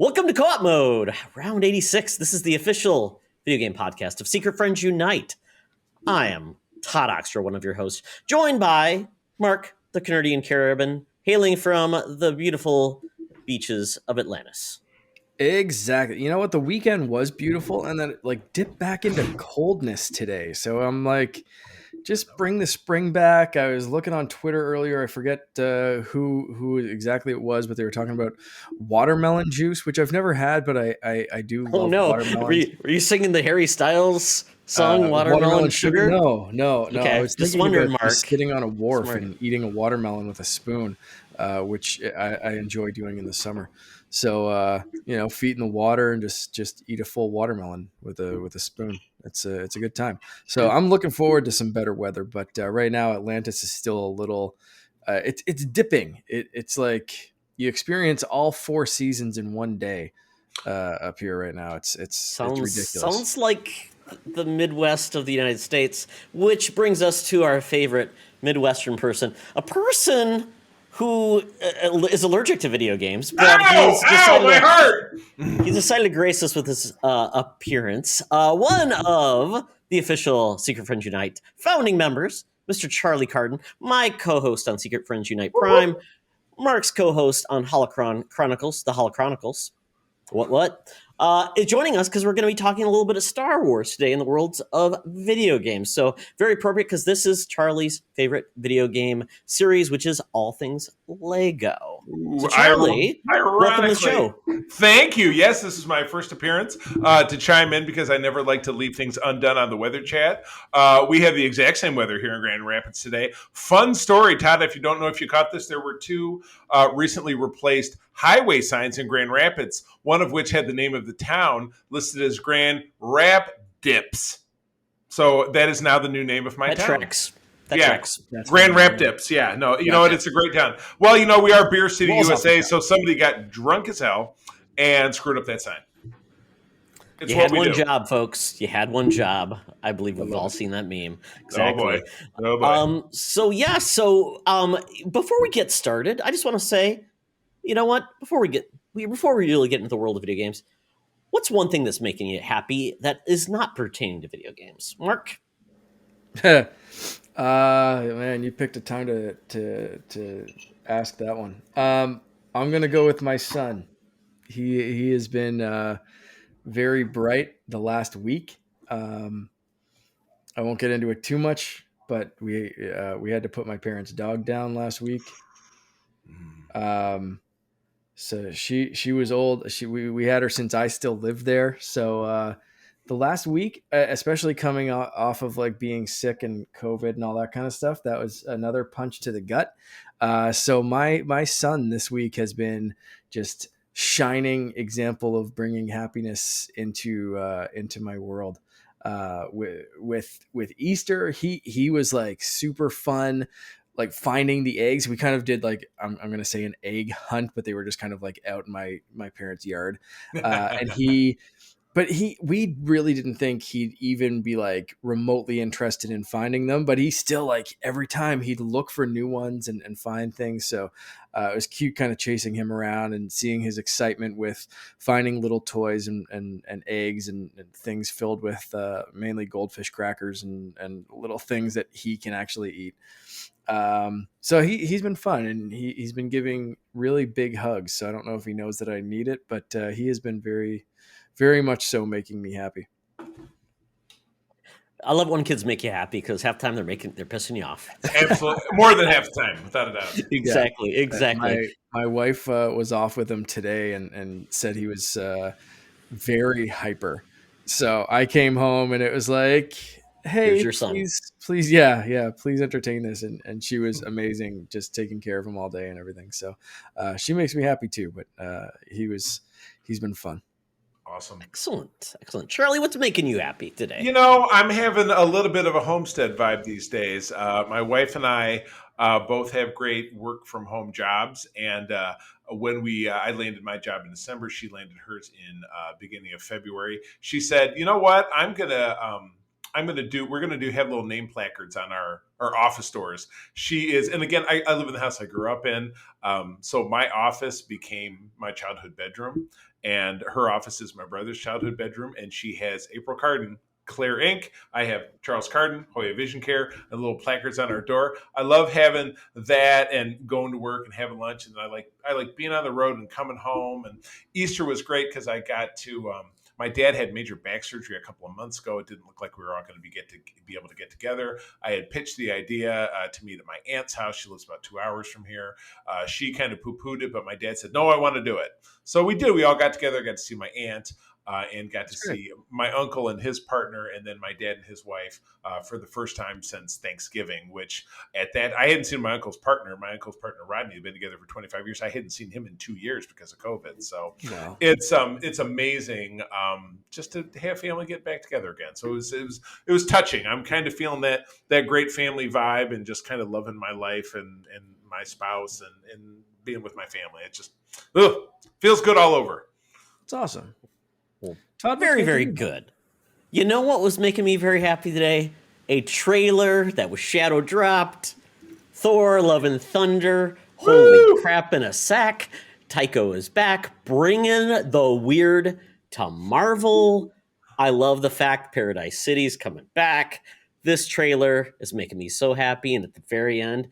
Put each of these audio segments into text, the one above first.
Welcome to Co-op Mode, round 86. This is the official video game podcast of Secret Friends Unite. I am Todd Oxtra, one of your hosts, joined by Mark, the Canadian Caribbean, hailing from the beautiful beaches of Atlantis. Exactly. You know what? The weekend was beautiful, and then it dipped back into coldness today. So I'm like, just bring the spring back. I was looking on Twitter earlier. I forget who exactly it was, but they were talking about watermelon juice, which I've never had, but I do Oh love no, watermelon. were you singing the Harry Styles song, Watermelon Sugar? No. Okay, I was just thinking wondering, about Mark. just sitting on a wharf Smart. and eating a watermelon with a spoon, which I enjoy doing in the summer. So feet in the water and just eat a full watermelon with a spoon. It's a good time. So I'm looking forward to some better weather, but right now Atlantis is still a little. It's dipping. It's like you experience all 4 seasons in one day up here right now. It's ridiculous. Sounds like the Midwest of the United States, which brings us to our favorite Midwestern person, a person who is allergic to video games, but he's decided to grace us with his appearance. One of the official Secret Friends Unite founding members, Mr. Charlie Carden, my co-host on Secret Friends Unite Prime, Mark's co-host on Holocron Chronicles, the Holochronicles. What? Is joining us because we're going to be talking a little bit of Star Wars today in the worlds of video games. So very appropriate because this is Charlie's favorite video game series, which is all things Lego. So Charlie, welcome to the show. Thank you. Yes, this is my first appearance to chime in because I never like to leave things undone on the weather chat. We have the exact same weather here in Grand Rapids today. Fun story, Todd. If you don't know if you caught this, there were 2 recently replaced highway signs in Grand Rapids, one of which had the name of the town listed as Grand Rap Dips. So that is now the new name of my town. That tracks. Grand Rap Dips. Yeah, no, you know what? It's a great town. Well, we are Beer City, USA, so somebody got drunk as hell and screwed up that sign. You had one job, folks. You had one job. I believe we've all seen that meme. Exactly. Oh boy. So before we get started, I just want to say, you know what? Before we really get into the world of video games, what's one thing that's making you happy that is not pertaining to video games? Mark? Man, you picked a time to ask that one. I'm gonna go with my son. He has been very bright the last week. I won't get into it too much, but we had to put my parents' dog down last week. So she was old. We had her since I still lived there. So the last week, especially coming off of being sick and COVID and all that kind of stuff, that was another punch to the gut. So my son this week has been just shining example of bringing happiness into my world. With Easter, he was super fun. Finding the eggs, we kind of did I'm going to say an egg hunt, but they were just kind of out in my parents' yard. And we really didn't think he'd even be remotely interested in finding them, but he still every time he'd look for new ones and find things. So it was cute kind of chasing him around and seeing his excitement with finding little toys and eggs and things filled with mainly goldfish crackers and little things that he can actually eat. So he's been fun, and he's been giving really big hugs. So I don't know if he knows that I need it, but he has been very, very much so making me happy. I love when kids make you happy because half the time they're pissing you off. Absolutely, more than half the time, without a doubt. Exactly. My wife was off with him today and said he was very hyper. So I came home and it was like, hey, here's your son. Please, please entertain this. And she was amazing, just taking care of him all day and everything. So she makes me happy too, but he's been fun. Awesome. Excellent. Charlie, what's making you happy today? I'm having a little bit of a homestead vibe these days. My wife and I both have great work from home jobs. And when I landed my job in December, she landed hers in beginning of February. She said, you know what, I'm going to we're gonna have little name placards on our office doors. She is, and again, I live in the house I grew up in. So my office became my childhood bedroom, and her office is my brother's childhood bedroom. And she has April Carden, Clear Ink. I have Charles Carden, Hoya Vision Care, and little placards on our door. I love having that and going to work and having lunch. And I like being on the road and coming home. And Easter was great because I got to. My dad had major back surgery a couple of months ago. It didn't look like we were all going to be able to get together. I had pitched the idea to meet at my aunt's house. She lives about 2 hours from here. She kind of poo-pooed it, but my dad said, no, I want to do it. So we did. We all got together, got to see my aunt, and got to see my uncle and his partner, and then my dad and his wife for the first time since Thanksgiving, which at that, I hadn't seen my uncle's partner. My uncle's partner, Rodney, had been together for 25 years. I hadn't seen him in 2 years because of COVID. So it's amazing just to have family get back together again. So it was touching. I'm kind of feeling that great family vibe and just kind of loving my life and my spouse and being with my family. It just feels good all over. It's awesome. Todd, very, very good. You know what was making me very happy today? A trailer that was shadow dropped. Thor, Love and Thunder. Holy crap in a sack. Taiko is back, bringing the weird to Marvel. I love the fact Paradise City's coming back. This trailer is making me so happy. And at the very end,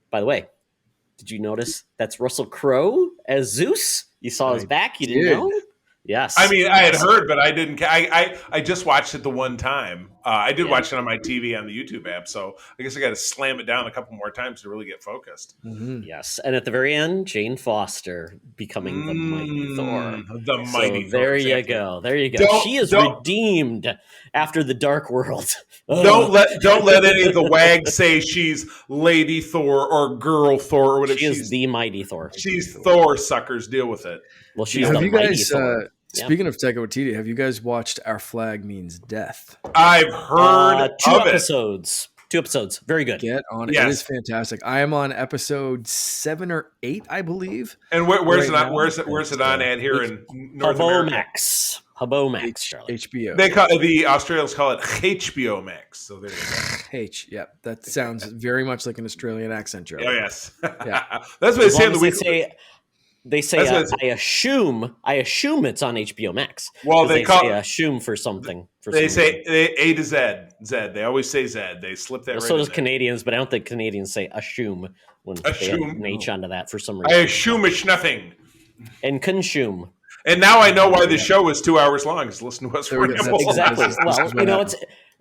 by the way, did you notice that's Russell Crowe as Zeus? You saw his back. You didn't know? Yes. I mean, I had heard, but I didn't. I just watched it the one time. I did watch it on my TV on the YouTube app, so I guess I got to slam it down a couple more times to really get focused. Mm-hmm. Yes, and at the very end, Jane Foster becoming the mighty Thor. The mighty Thor. There you go. There you go. She is redeemed after the Dark World. Don't let any of the wags say she's Lady Thor or Girl Thor or whatever. She is the mighty Thor. She's Thor, suckers. Deal with it. Well, she's the mighty Thor. Speaking of Taika Waititi, have you guys watched Our Flag Means Death? I've heard two episodes. Very good. Get on it. Yes. It is fantastic. I am on episode 7 or 8, I believe. And where's it on? Where's it on at here in North America? Habo Max, Charlie. HBO. They call the Australians call it HBO Max. So there you go. Yep. That sounds very much like an Australian accent, Charlie. Oh yes. Yeah. That's what they say in the week. They say I assume it's on HBO Max. Well, they say assume for something. They say A to Z. They always say Z. They slip that. So does Canadians, but I don't think Canadians say assume when they add an H onto that for some reason. I assume it's nothing. And consume. And now I know why the show is 2 hours long. Is listen to us. Exactly. Well,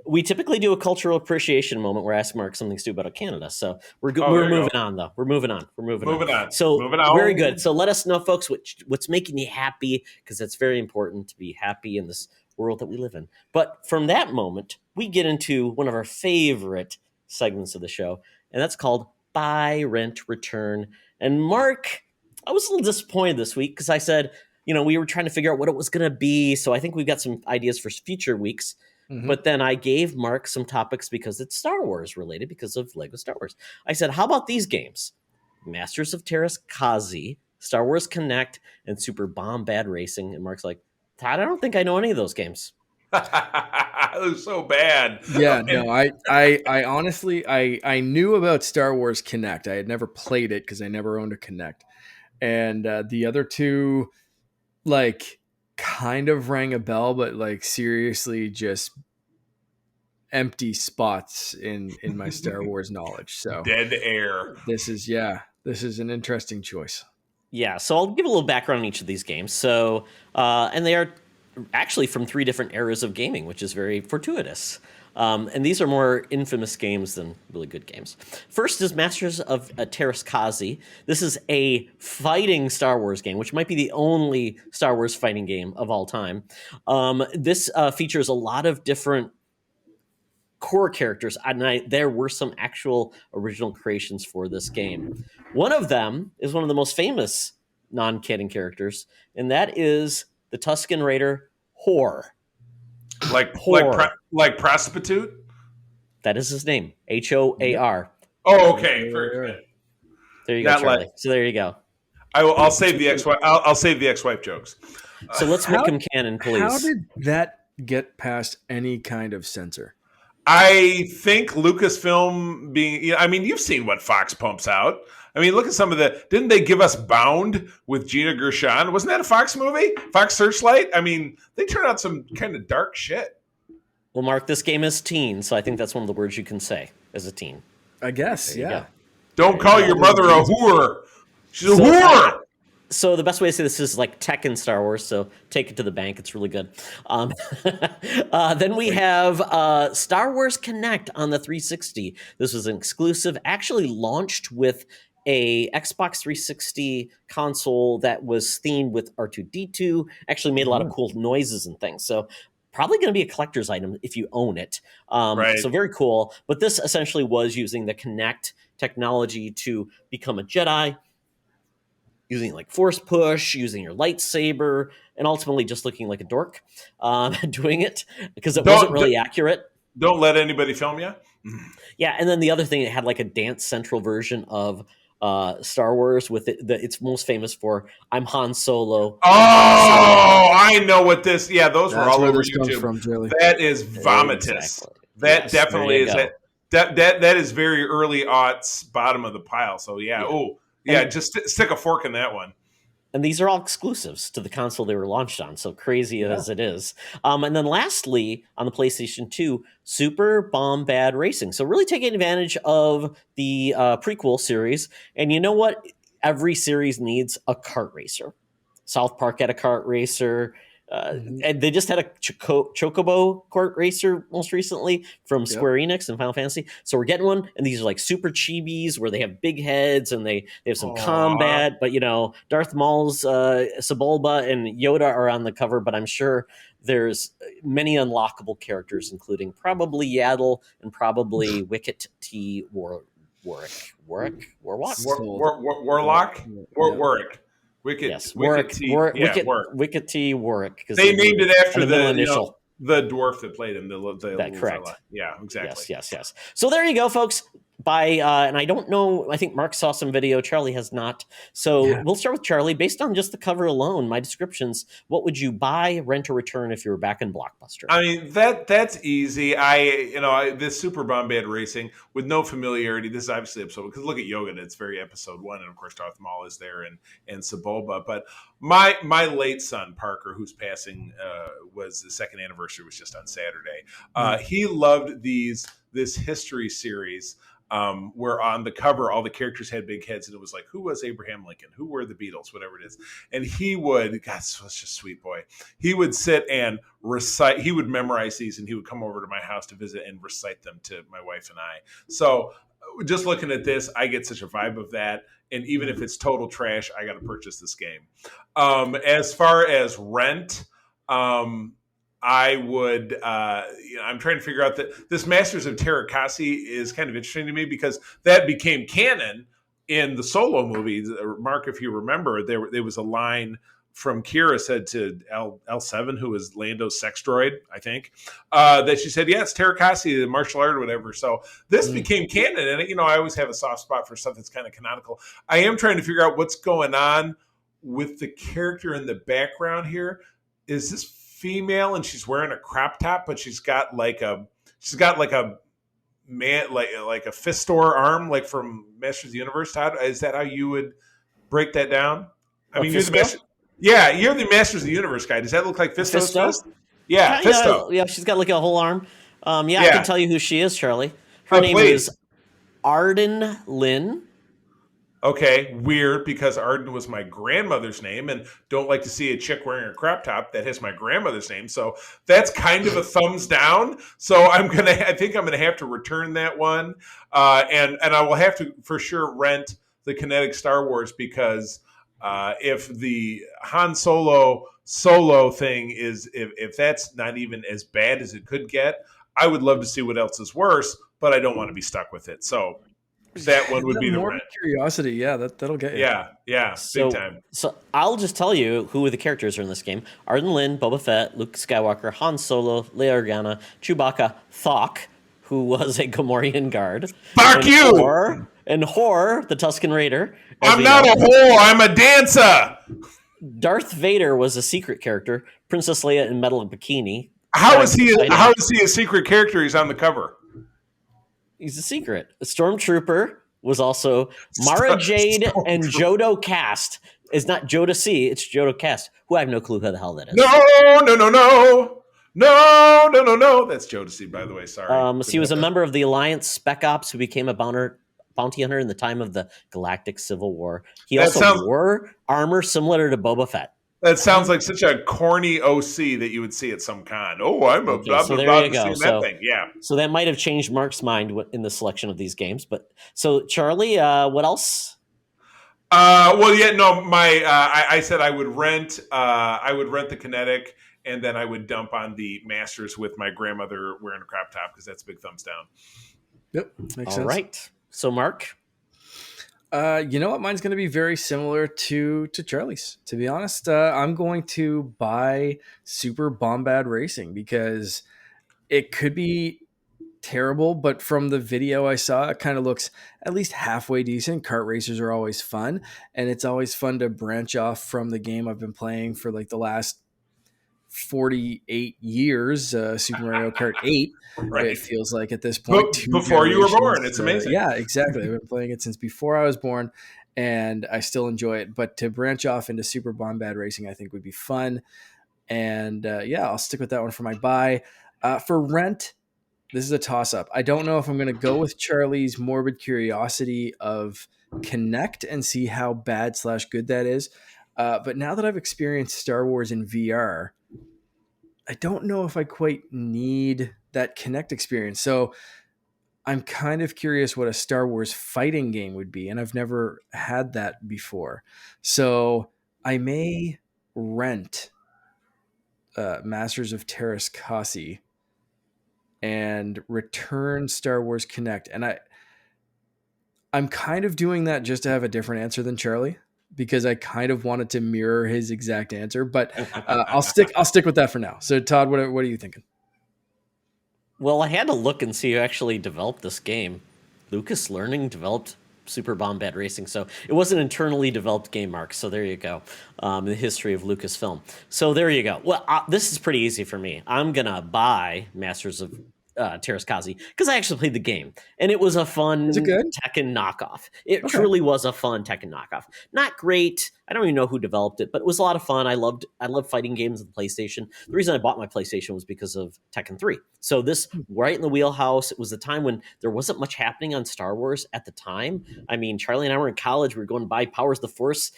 we typically do a cultural appreciation moment where I ask Mark something stupid about Canada. So we're moving on, though. We're moving on. So very good. So let us know, folks, what's making you happy, because that's very important to be happy in this world that we live in. But from that moment, we get into one of our favorite segments of the show, and that's called Buy, Rent, Return. And Mark, I was a little disappointed this week because I said, we were trying to figure out what it was going to be. So I think we've got some ideas for future weeks. Mm-hmm. But then I gave Mark some topics because it's Star Wars related, because of Lego Star Wars. I said, how about these games? Masters of Terras Kazi, Star Wars Connect, and Super Bombad Racing. And Mark's like, Todd, I don't think I know any of those games. It was so bad. Yeah, no, I honestly, I knew about Star Wars Connect. I had never played it because I never owned a Connect. And the other two, kind of rang a bell, but seriously just empty spots in my Star Wars knowledge. So dead air. This is an interesting choice. Yeah, so I'll give a little background on each of these games. So and they are actually from 3 different eras of gaming, which is very fortuitous. And these are more infamous games than really good games. First is Masters of Terras Kazi. This is a fighting Star Wars game, which might be the only Star Wars fighting game of all time. This features a lot of different core characters, and there were some actual original creations for this game. One of them is one of the most famous non-canon characters, and that is the Tuscan Raider Whore. Like prostitute? That is his name. Hoar. Oh, okay. Very good. There you go, Charlie. So there you go. I'll save the ex-wife. I'll save the ex-wife jokes. So let's make him canon, please. How did that get past any kind of censor. I think Lucasfilm being, I mean, you've seen what Fox pumps out. I mean, look at some of didn't they give us Bound with Gina Gershon? Wasn't that a Fox movie? Fox Searchlight? I mean, they turn out some kind of dark shit. Well, Mark, this game is teen, so I think that's one of the words you can say as a teen. I guess, yeah. Don't call your mother a whore. She's a whore. So the best way to say this is like tech in Star Wars, so take it to the bank. It's really good. Then we have Star Wars Connect on the 360. This was an exclusive, actually launched with a Xbox 360 console that was themed with R2-D2, actually made a lot of cool noises and things. So probably going to be a collector's item if you own it. So very cool. But this essentially was using the Kinect technology to become a Jedi, using like force push, using your lightsaber, and ultimately just looking like a dork doing it because it wasn't really accurate. Don't let anybody film you. Yeah, and then the other thing, it had like a Dance Central version of Star Wars with it's most famous for "I'm Han Solo." Oh, I know what this. Yeah, those were all over YouTube. From, that is vomitous. Exactly. That definitely is that is very early aughts, bottom of the pile. So yeah. Oh. Yeah, just stick a fork in that one. And these are all exclusives to the console they were launched on, so crazy as it is. And then lastly, on the PlayStation 2, Super Bombad Racing. So really taking advantage of the prequel series. And you know what? Every series needs a kart racer. South Park had a kart racer. And they just had a Chocobo kart racer most recently from Square Enix and Final Fantasy. So we're getting one, and these are like super chibis where they have big heads and they have some combat. But, you know, Darth Maul's Sebulba and Yoda are on the cover, but I'm sure there's many unlockable characters, including probably Yaddle and probably Wicket T. Warlock. Wicket T. Warwick. They named it after the dwarf that played him. That correct. Yeah, exactly. Yes. So there you go, folks. And I don't know, I think Mark saw some video, Charlie has not. So we'll start with Charlie. Based on just the cover alone, my descriptions, what would you buy, rent, or return if you were back in Blockbuster? I mean, that's easy. This Super Bombad Racing with no familiarity. This is obviously episode, because look at Yoga, it's very episode 1, and of course Darth Maul is there and Sebulba. But my late son Parker, who's passing, was the second anniversary was just on Saturday. He loved this history series. Where on the cover all the characters had big heads, and it was like, who was Abraham Lincoln, who were the Beatles, whatever it is. And he would, God, such a sweet boy, he would sit and recite, he would memorize these, and he would come over to my house to visit and recite them to my wife and I. So just looking at this, I get such a vibe of that. And even if it's total trash, I got to purchase this game. As far as rent, I would, I'm trying to figure out that this Masters of Terrakasi is kind of interesting to me because that became canon in the Solo movie. Mark, if you remember, there was a line from Kira said to L7, who was Lando's sex droid, I think, that she said, yeah, it's Terrakasi, the martial art or whatever. So this became canon. And, I always have a soft spot for stuff that's kind of canonical. I am trying to figure out what's going on with the character in the background here. Is this female and she's wearing a crop top, but she's got like a man, like a fistor arm, like from Masters of the Universe. Todd, is that how you would break that down? I mean, you're the Masters of the Universe guy. Does that look like Fisto's fist? Yeah, Fisto. Yeah, she's got like a whole arm. I can tell you who she is, Charlie. Her name is Arden Lynn. Okay, weird, because Arden was my grandmother's name, and don't like to see a chick wearing a crop top that has my grandmother's name. So that's kind of a thumbs down. So I think I'm gonna have to return that one, and I will have to for sure rent the Kinetic Star Wars, because if the Han Solo thing is, if that's not even as bad as it could get, I would love to see what else is worse, but I don't want to be stuck with it. So that one would be the rent. Curiosity, yeah, that'll get you. Yeah, big time. So I'll just tell you who the characters are in this game: Arden Lynn, Boba Fett, Luke Skywalker, Han Solo, Leia Organa, Chewbacca, Thok, who was a Gamorrean guard. Fuck you! And Hor, the Tuscan Raider. I'm not a whore, I'm a dancer! Darth Vader was a secret character. Princess Leia in Metal Bikini. How is he? How is he a secret character? He's on the cover. He's a secret. A Stormtrooper was also Mara Jade and Jodo Cast. It's not Joda C, it's Jodo Cast, who I have no clue who the hell that is. No. That's Joda C, by the way. Sorry. So he was a member of the Alliance Spec Ops who became a bounty hunter in the time of the Galactic Civil War. He also wore armor similar to Boba Fett. That sounds like such a corny OC that you would see at some con. Oh, I'm about to see that thing. Yeah. So that might have changed Mark's mind in the selection of these games. But so Charlie, what else? I said I would rent. I would rent the Kinetic, and then I would dump on the Masters with my grandmother wearing a crop top because that's a big thumbs down. Yep, makes sense. All right. So Mark. You know what? Mine's going to be very similar to Charlie's. To be honest, I'm going to buy Super Bombad Racing because it could be terrible, but from the video I saw, it kind of looks at least halfway decent. Kart racers are always fun, and it's always fun to branch off from the game I've been playing for like the last 48 years, Super Mario Kart 8. Right. It feels like at this point, before you were born. It's amazing. Yeah, exactly. I've been playing it since before I was born, and I still enjoy it. But to branch off into Super Bombad Racing, I think would be fun. And I'll stick with that one for my buy. For rent, this is a toss-up. I don't know if I'm going to go with Charlie's morbid curiosity of Connect and see how bad/good that is. But now that I've experienced Star Wars in VR, I don't know if I quite need that Connect experience. So I'm kind of curious what a Star Wars fighting game would be, and I've never had that before. So I may rent Masters of Terras Kasi and return Star Wars Connect. And I'm kind of doing that just to have a different answer than Charlie, because I kind of wanted to mirror his exact answer, but I'll stick with that for now. So Todd, what are you thinking? Well, I had to look and see who actually developed this game. Lucas Learning developed Super Bombad Racing, so it was an internally developed game, Mark. So there you go. The history of Lucasfilm. So there you go. Well, this is pretty easy for me. I'm gonna buy Masters of Terras Kasi because I actually played the game and it was a fun Tekken knockoff. It truly was a fun Tekken knockoff. Not great. I don't even know who developed it, but it was a lot of fun. I loved fighting games on the PlayStation. The reason I bought my PlayStation was because of Tekken 3. So this right in the wheelhouse. It was the time when there wasn't much happening on Star Wars at the time. I mean, Charlie and I were in college. We were going to buy Powers of the Force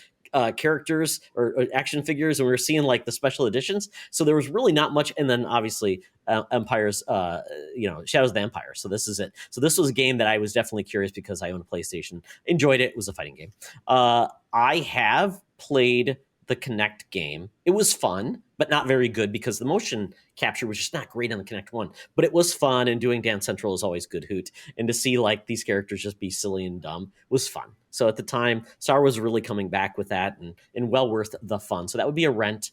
characters or action figures, and we were seeing like the special editions. So there was really not much. And then obviously Empire's, Shadows of the Empire. So this is it. So this was a game that I was definitely curious because I own a PlayStation, enjoyed it. It was a fighting game. I have played the Kinect game. It was fun, but not very good because the motion capture was just not great on the Kinect 1. But it was fun, and doing Dance Central is always good hoot. And to see like these characters just be silly and dumb was fun. So at the time, Star Wars was really coming back with that and well worth the fun. So that would be a rent.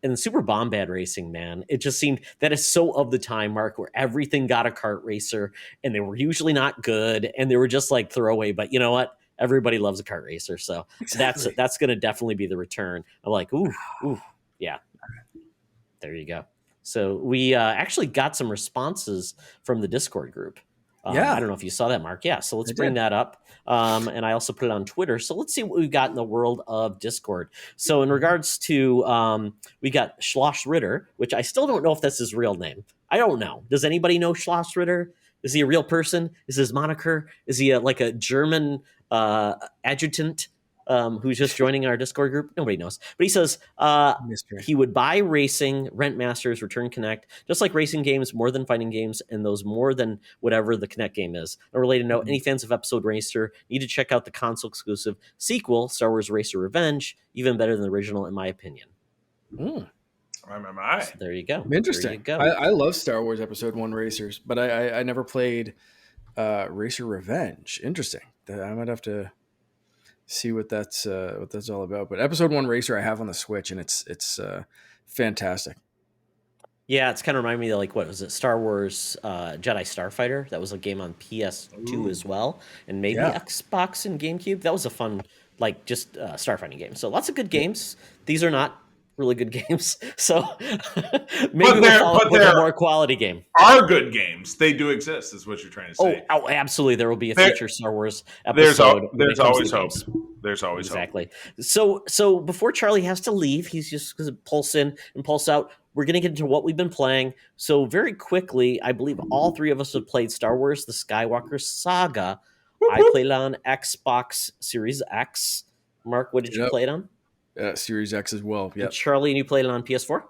And Super Bombad Racing, man, it just seemed that is so of the time, Mark, where everything got a kart racer, and they were usually not good, and they were just like throwaway. But you know what? Everybody loves a kart racer, so exactly. that's going to definitely be the return. I'm like, ooh, yeah. There you go. So we actually got some responses from the Discord group. I don't know if you saw that, Mark. Yeah, so let's bring that up. And I also put it on Twitter. So let's see what we've got in the world of Discord. So in regards to, we got Schloss Ritter, which I still don't know if that's his real name. I don't know. Does anybody know Schloss Ritter? Is he a real person? Is his moniker? Is he like a German adjutant who's just joining our Discord group? Nobody knows. But he says he would buy racing, rent Masters, return Connect, just like racing games, more than fighting games, and those more than whatever the Connect game is. A related note, any fans of Episode Racer need to check out the console-exclusive sequel, Star Wars Racer Revenge, even better than the original, in my opinion. So there you go. Interesting. There you go. I love Star Wars Episode 1 racers, but I never played Racer Revenge. Interesting. I might have to see what that's all about. But Episode 1 Racer I have on the Switch, and it's fantastic. Yeah, it's kind of reminding me of like, what was it? Star Wars Jedi Starfighter. That was a game on PS2 as well, and maybe Xbox and GameCube. That was a fun, like, just starfighting game. So lots of good games. These are not really good games. So maybe But we'll follow up with a more quality game. Are good games. They do exist, is what you're trying to say. Oh, absolutely. There will be a future Star Wars episode. There's always hope. There's always exactly. Hope. So before Charlie has to leave, he's just going to pulse in and pulse out. We're going to get into what we've been playing. So very quickly, I believe all three of us have played Star Wars: The Skywalker Saga. I played it on Xbox Series X. Mark, what did you play it on? Series X as well. Yeah. Charlie, and you played it on PS4?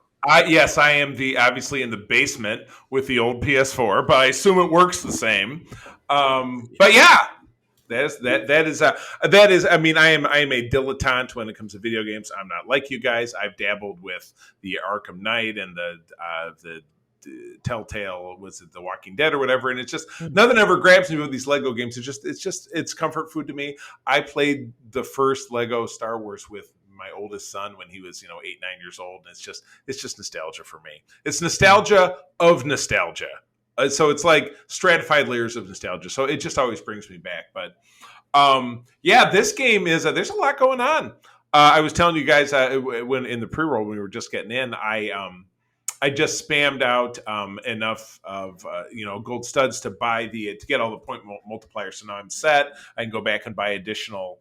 Yes, I am obviously in the basement with the old PS4, but I assume it works the same. But yeah, that is. I mean, I am a dilettante when it comes to video games. I'm not like you guys. I've dabbled with the Arkham Knight and the Telltale, was it The Walking Dead or whatever, and it's just nothing ever grabs me with these Lego games. It's comfort food to me. I played the first Lego Star Wars with my oldest son when he was 8-9 years old, and it's just nostalgia for me. It's nostalgia of nostalgia, so it's like stratified layers of nostalgia, so it just always brings me back. But yeah, this game is there's a lot going on. I was telling you guys when in the pre-roll when we were just getting in, I just spammed out enough of gold studs to get all the point multipliers. So now I'm set. I can go back and buy additional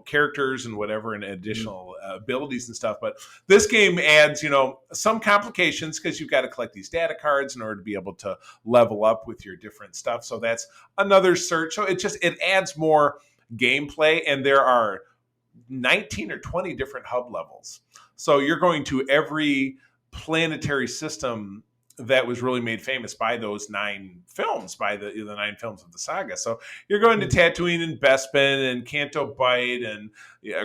characters and whatever, and additional abilities and stuff. But this game adds some complications because you've got to collect these data cards in order to be able to level up with your different stuff. So that's another search. So it adds more gameplay, and there are 19 or 20 different hub levels. So you're going to every planetary system that was really made famous by those 9 films, by the 9 films of the saga. So you're going to Tatooine and Bespin and Canto Bight and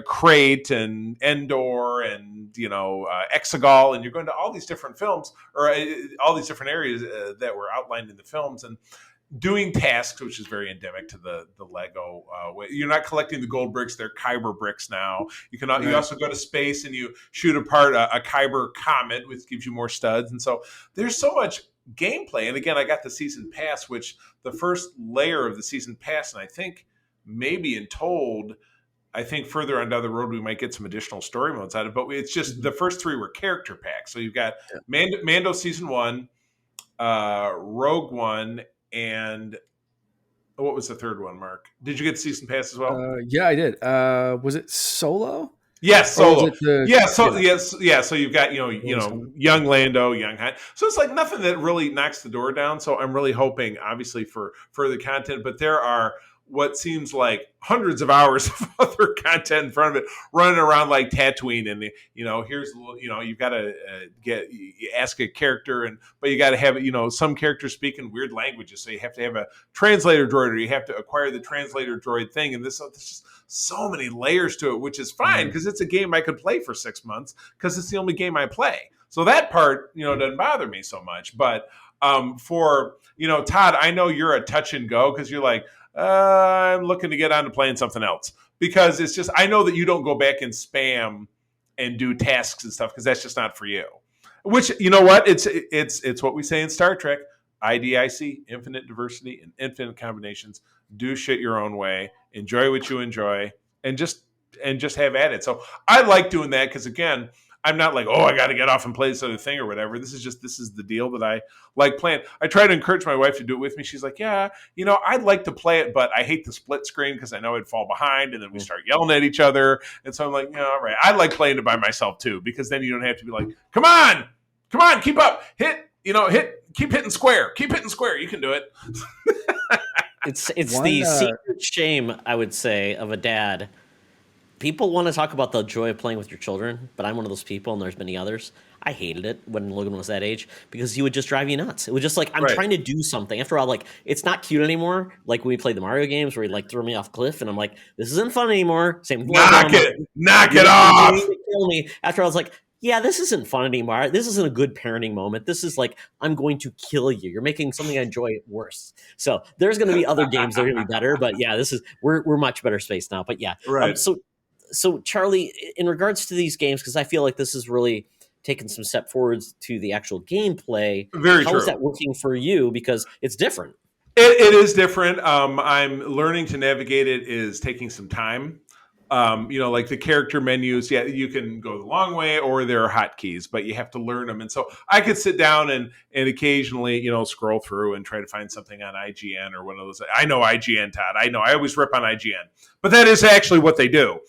Crate and Endor and Exegol, and you're going to all these different films, or all these different areas that were outlined in the films, and doing tasks, which is very endemic to the Lego way. You're not collecting the gold bricks; they're Kyber bricks now. You also go to space and you shoot apart a Kyber comet, which gives you more studs. And so there's so much gameplay. And again, I got the season pass, which the first layer of the season pass, and I think maybe in Told, I think further on down the road we might get some additional story modes out of it. But it's just the first 3 were character packs. So you've got Mando season 1, Rogue One, and what was the third one, Mark? Did you get the season pass as well? Yeah, I did. Was it Solo? Yes, Solo. So you've got young Lando, young Han. So it's like nothing that really knocks the door down. So I'm really hoping, obviously, for further content. But there are what seems like hundreds of hours of other content in front of it, running around like Tatooine, and here's you've got to ask a character, but you got to have some characters speak in weird languages, so you have to have a translator droid, or you have to acquire the translator droid thing, and there's just so many layers to it, which is fine because it's a game I could play for 6 months because it's the only game I play. So that part doesn't bother me so much. But for Todd, I know you're a touch and go because you're like, I'm looking to get on to playing something else, because it's just, I know that you don't go back and spam and do tasks and stuff because that's just not for you. Which, you know what? It's what we say in Star Trek, IDIC, infinite diversity and infinite combinations. Do shit your own way. Enjoy what you enjoy, and just have at it. So I like doing that because, again, I'm not like, I got to get off and play this other thing or whatever. This is the deal that I like playing. I try to encourage my wife to do it with me. She's like, yeah, I'd like to play it, but I hate the split screen because I know I'd fall behind, and then we start yelling at each other. And so I'm like, all right. I like playing it by myself too, because then you don't have to be like, come on, keep up, keep hitting square. You can do it. It's the secret shame, I would say, of a dad. People want to talk about the joy of playing with your children, but I'm one of those people, and there's many others. I hated it when Logan was that age because he would just drive you nuts. It was just like, I'm trying to do something. After all, like, it's not cute anymore. Like when we played the Mario games where he'd like throw me off a cliff, and I'm like, this isn't fun anymore. Same. Knock it off. Kill me. After I was like, yeah, this isn't fun anymore. This isn't a good parenting moment. This is like, I'm going to kill you. You're making something I enjoy worse. So there's going to be other games that are going to be better, but yeah, we're much better space now. But yeah, right. So Charlie, in regards to these games, because I feel like this is really taken some step forwards to the actual gameplay. Very true. How is that working for you? Because it's different. It is different. I'm learning to navigate it is taking some time. Like the character menus, yeah, you can go the long way or there are hotkeys, but you have to learn them. And so I could sit down and occasionally, scroll through and try to find something on IGN or one of those. I know IGN, Todd. I know I always rip on IGN, but that is actually what they do.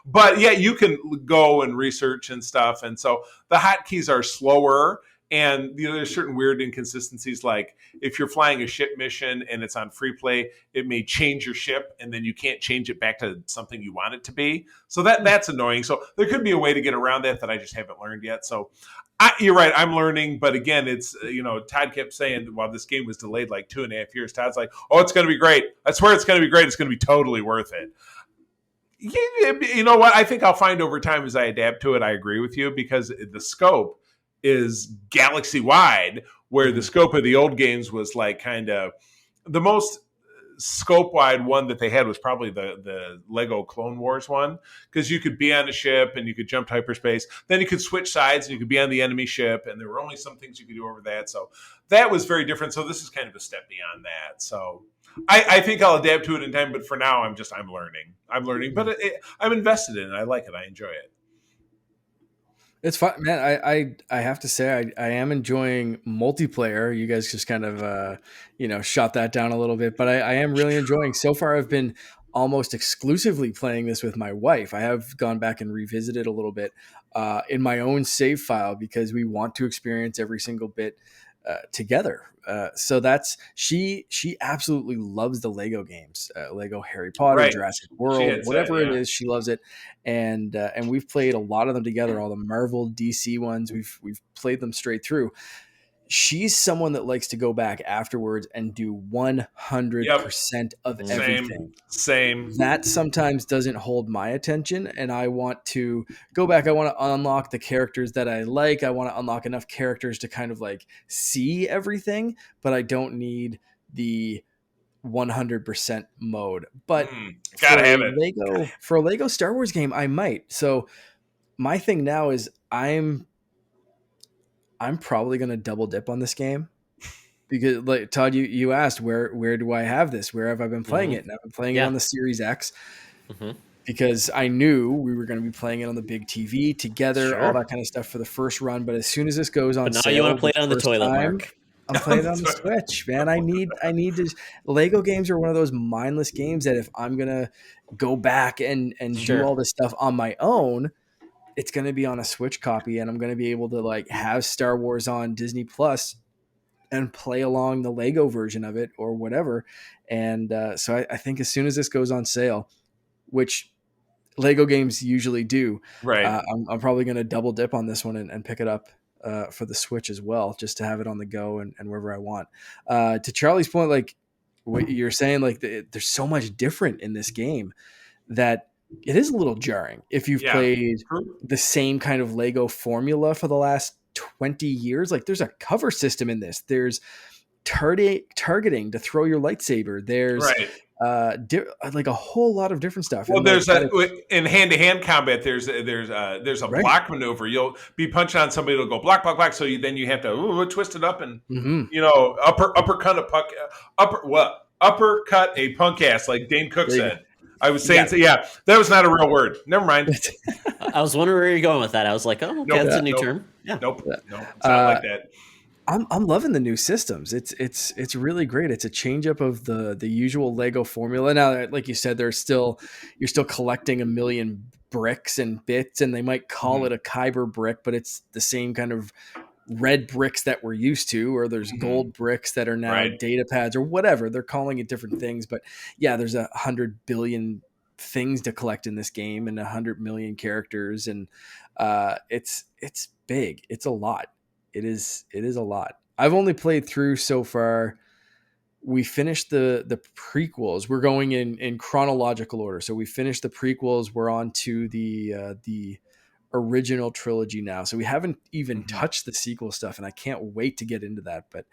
But yeah, you can go and research and stuff. And so the hotkeys are slower. And there's certain weird inconsistencies, like if you're flying a ship mission and it's on free play, it may change your ship, and then you can't change it back to something you want it to be. So that's annoying. So there could be a way to get around that I just haven't learned yet. So you're right, I'm learning, but again, it's Todd kept saying while this game was delayed like 2.5 years, Todd's like, "Oh, it's going to be great. I swear it's going to be great. It's going to be totally worth it." You know what? I think I'll find over time as I adapt to it. I agree with you because the scope is galaxy wide, where the scope of the old games was like kind of the most scope wide one that they had was probably the Lego Clone Wars one, because you could be on a ship and you could jump to hyperspace, then you could switch sides and you could be on the enemy ship, and there were only some things you could do over that. So that was very different. So this is kind of a step beyond that. So I think I'll adapt to it in time, but for now I'm learning, but I'm invested in it. I like it. I enjoy it. It's fun, man. I have to say I am enjoying multiplayer. You guys just kind of shot that down a little bit, but I am really enjoying. So far, I've been almost exclusively playing this with my wife. I have gone back and revisited a little bit in my own save file because we want to experience every single bit together. So that's she absolutely loves the Lego games, Lego Harry Potter, Right. Jurassic World, whatever it is, she loves it. And we've played a lot of them together, all the Marvel, DC ones. We've played them straight through. She's someone that likes to go back afterwards and do 100% of everything. Same. That sometimes doesn't hold my attention, and I want to go back. I want to unlock the characters that I like. I want to unlock enough characters to kind of like see everything, but I don't need the 100% mode. But gotta have it. For a Lego Star Wars game, I might. So my thing now is I'm probably going to double dip on this game because, like Todd, you asked where do I have this? Where have I been playing it? And I've been playing it on the Series X because I knew we were going to be playing it on the big TV together, all that kind of stuff for the first run. But as soon as this goes on, but now sale, you want to play it on the toilet, Mark. I'm playing it on the Switch, man. I need to. Lego games are one of those mindless games that if I'm gonna go back and do all this stuff on my own, it's going to be on a Switch copy, and I'm going to be able to like have Star Wars on Disney Plus and play along the Lego version of it or whatever. And so I think as soon as this goes on sale, which Lego games usually do, right? I'm probably going to double dip on this one and pick it up for the Switch as well, just to have it on the go and wherever I want. To Charlie's point, like what you're saying, like there's so much different in this game that it is a little jarring if you've played the same kind of Lego formula for the last 20 years. Like there's a cover system in this. There's targeting to throw your lightsaber. There's like a whole lot of different stuff. Well, there's in hand-to-hand combat. There's a block maneuver. You'll be punching on somebody. It'll go block, block, block. So then you have to twist it up and uppercut a punk ass, like Dane Cook said. I was saying, that was not a real word. Never mind. I was wondering where you're going with that. I was like, oh, okay, that's a new term. Yeah. Nope. It's not like that. I'm loving the new systems. It's really great. It's a change up of the usual Lego formula. Now, like you said, you're still collecting a million bricks and bits, and they might call it a Kyber brick, but it's the same kind of red bricks that we're used to, or there's gold bricks that are now data pads or whatever. They're calling it different things, but yeah, there's 100 billion things to collect in this game and 100 million characters. And it's big. It's a lot. It is a lot. I've only played through so far. We finished the prequels. We're going in chronological order. So we finished the prequels. We're on to the original trilogy now, so we haven't even touched the sequel stuff, and I can't wait to get into that. But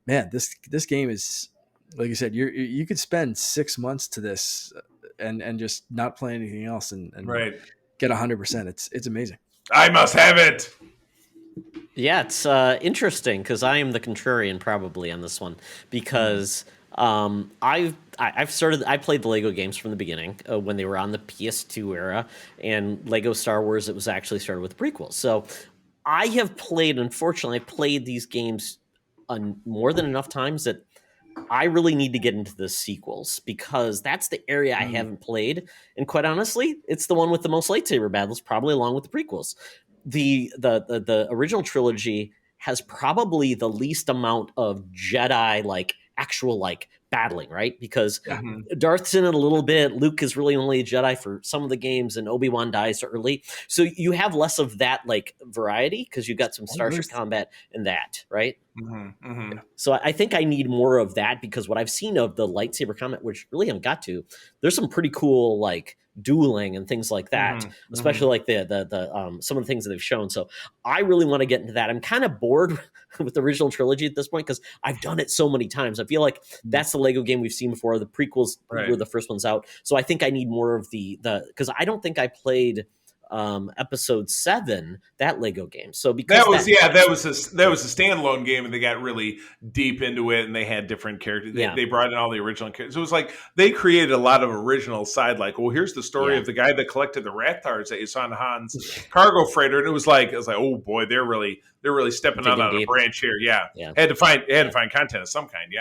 man, this game is, like you said, you could spend 6 months to this and just not play anything else and get 100%. It's amazing. I must have it. Yeah, it's interesting because I am the contrarian probably on this one because I played the Lego games from the beginning when they were on the PS2 era, and Lego Star Wars, it was actually started with prequels. So I have played, unfortunately, I played these games more than enough times that I really need to get into the sequels, because that's the area I haven't played. And quite honestly, it's the one with the most lightsaber battles, probably along with the prequels. The original trilogy has probably the least amount of Jedi, like actual like battling, right? Because Darth's in it a little bit. Luke is really only a Jedi for some of the games, and Obi-Wan dies early. So you have less of that like variety, because you got some starship combat in that, right? So I think I need more of that, because what I've seen of the lightsaber combat, which really haven't got to, there's some pretty cool like dueling and things like that, especially like the some of the things that they've shown. So I really want to get into that. I'm kind of bored with the original trilogy at this point, because I've done it so many times. I feel like that's the Lego game we've seen before. The prequels were the first ones out, so I think I need more of the because I don't think I played episode 7, that Lego game. So because that was a standalone game, and they got really deep into it, and they had different characters. They brought in all the original characters. It was like they created a lot of original side. Like, well, here's the story of the guy that collected the Rathars that you saw in Han's cargo freighter, and it was like, oh boy, they're really stepping out on a branch here. Had to find content of some kind.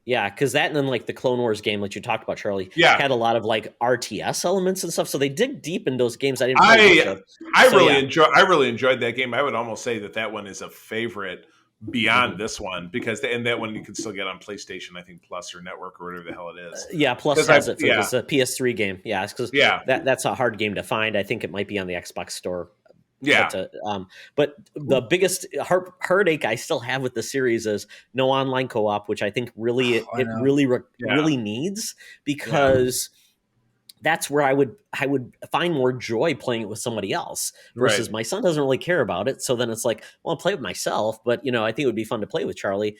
Because that, and then like the Clone Wars game that you talked about, Charlie, had a lot of like RTS elements and stuff. So they dig deep in those games. I really enjoyed that game. I would almost say that one is a favorite beyond this one, because that one you can still get on PlayStation, I think, Plus or Network or whatever the hell it is. Plus has it for this PS3 game. Because that's a hard game to find. I think it might be on the Xbox store. But the biggest heartache I still have with the series is no online co-op, which I think really really needs, because that's where I would find more joy playing it with somebody else, versus my son doesn't really care about it. So then it's like, well, I'll play with myself, but I think it would be fun to play with Charlie,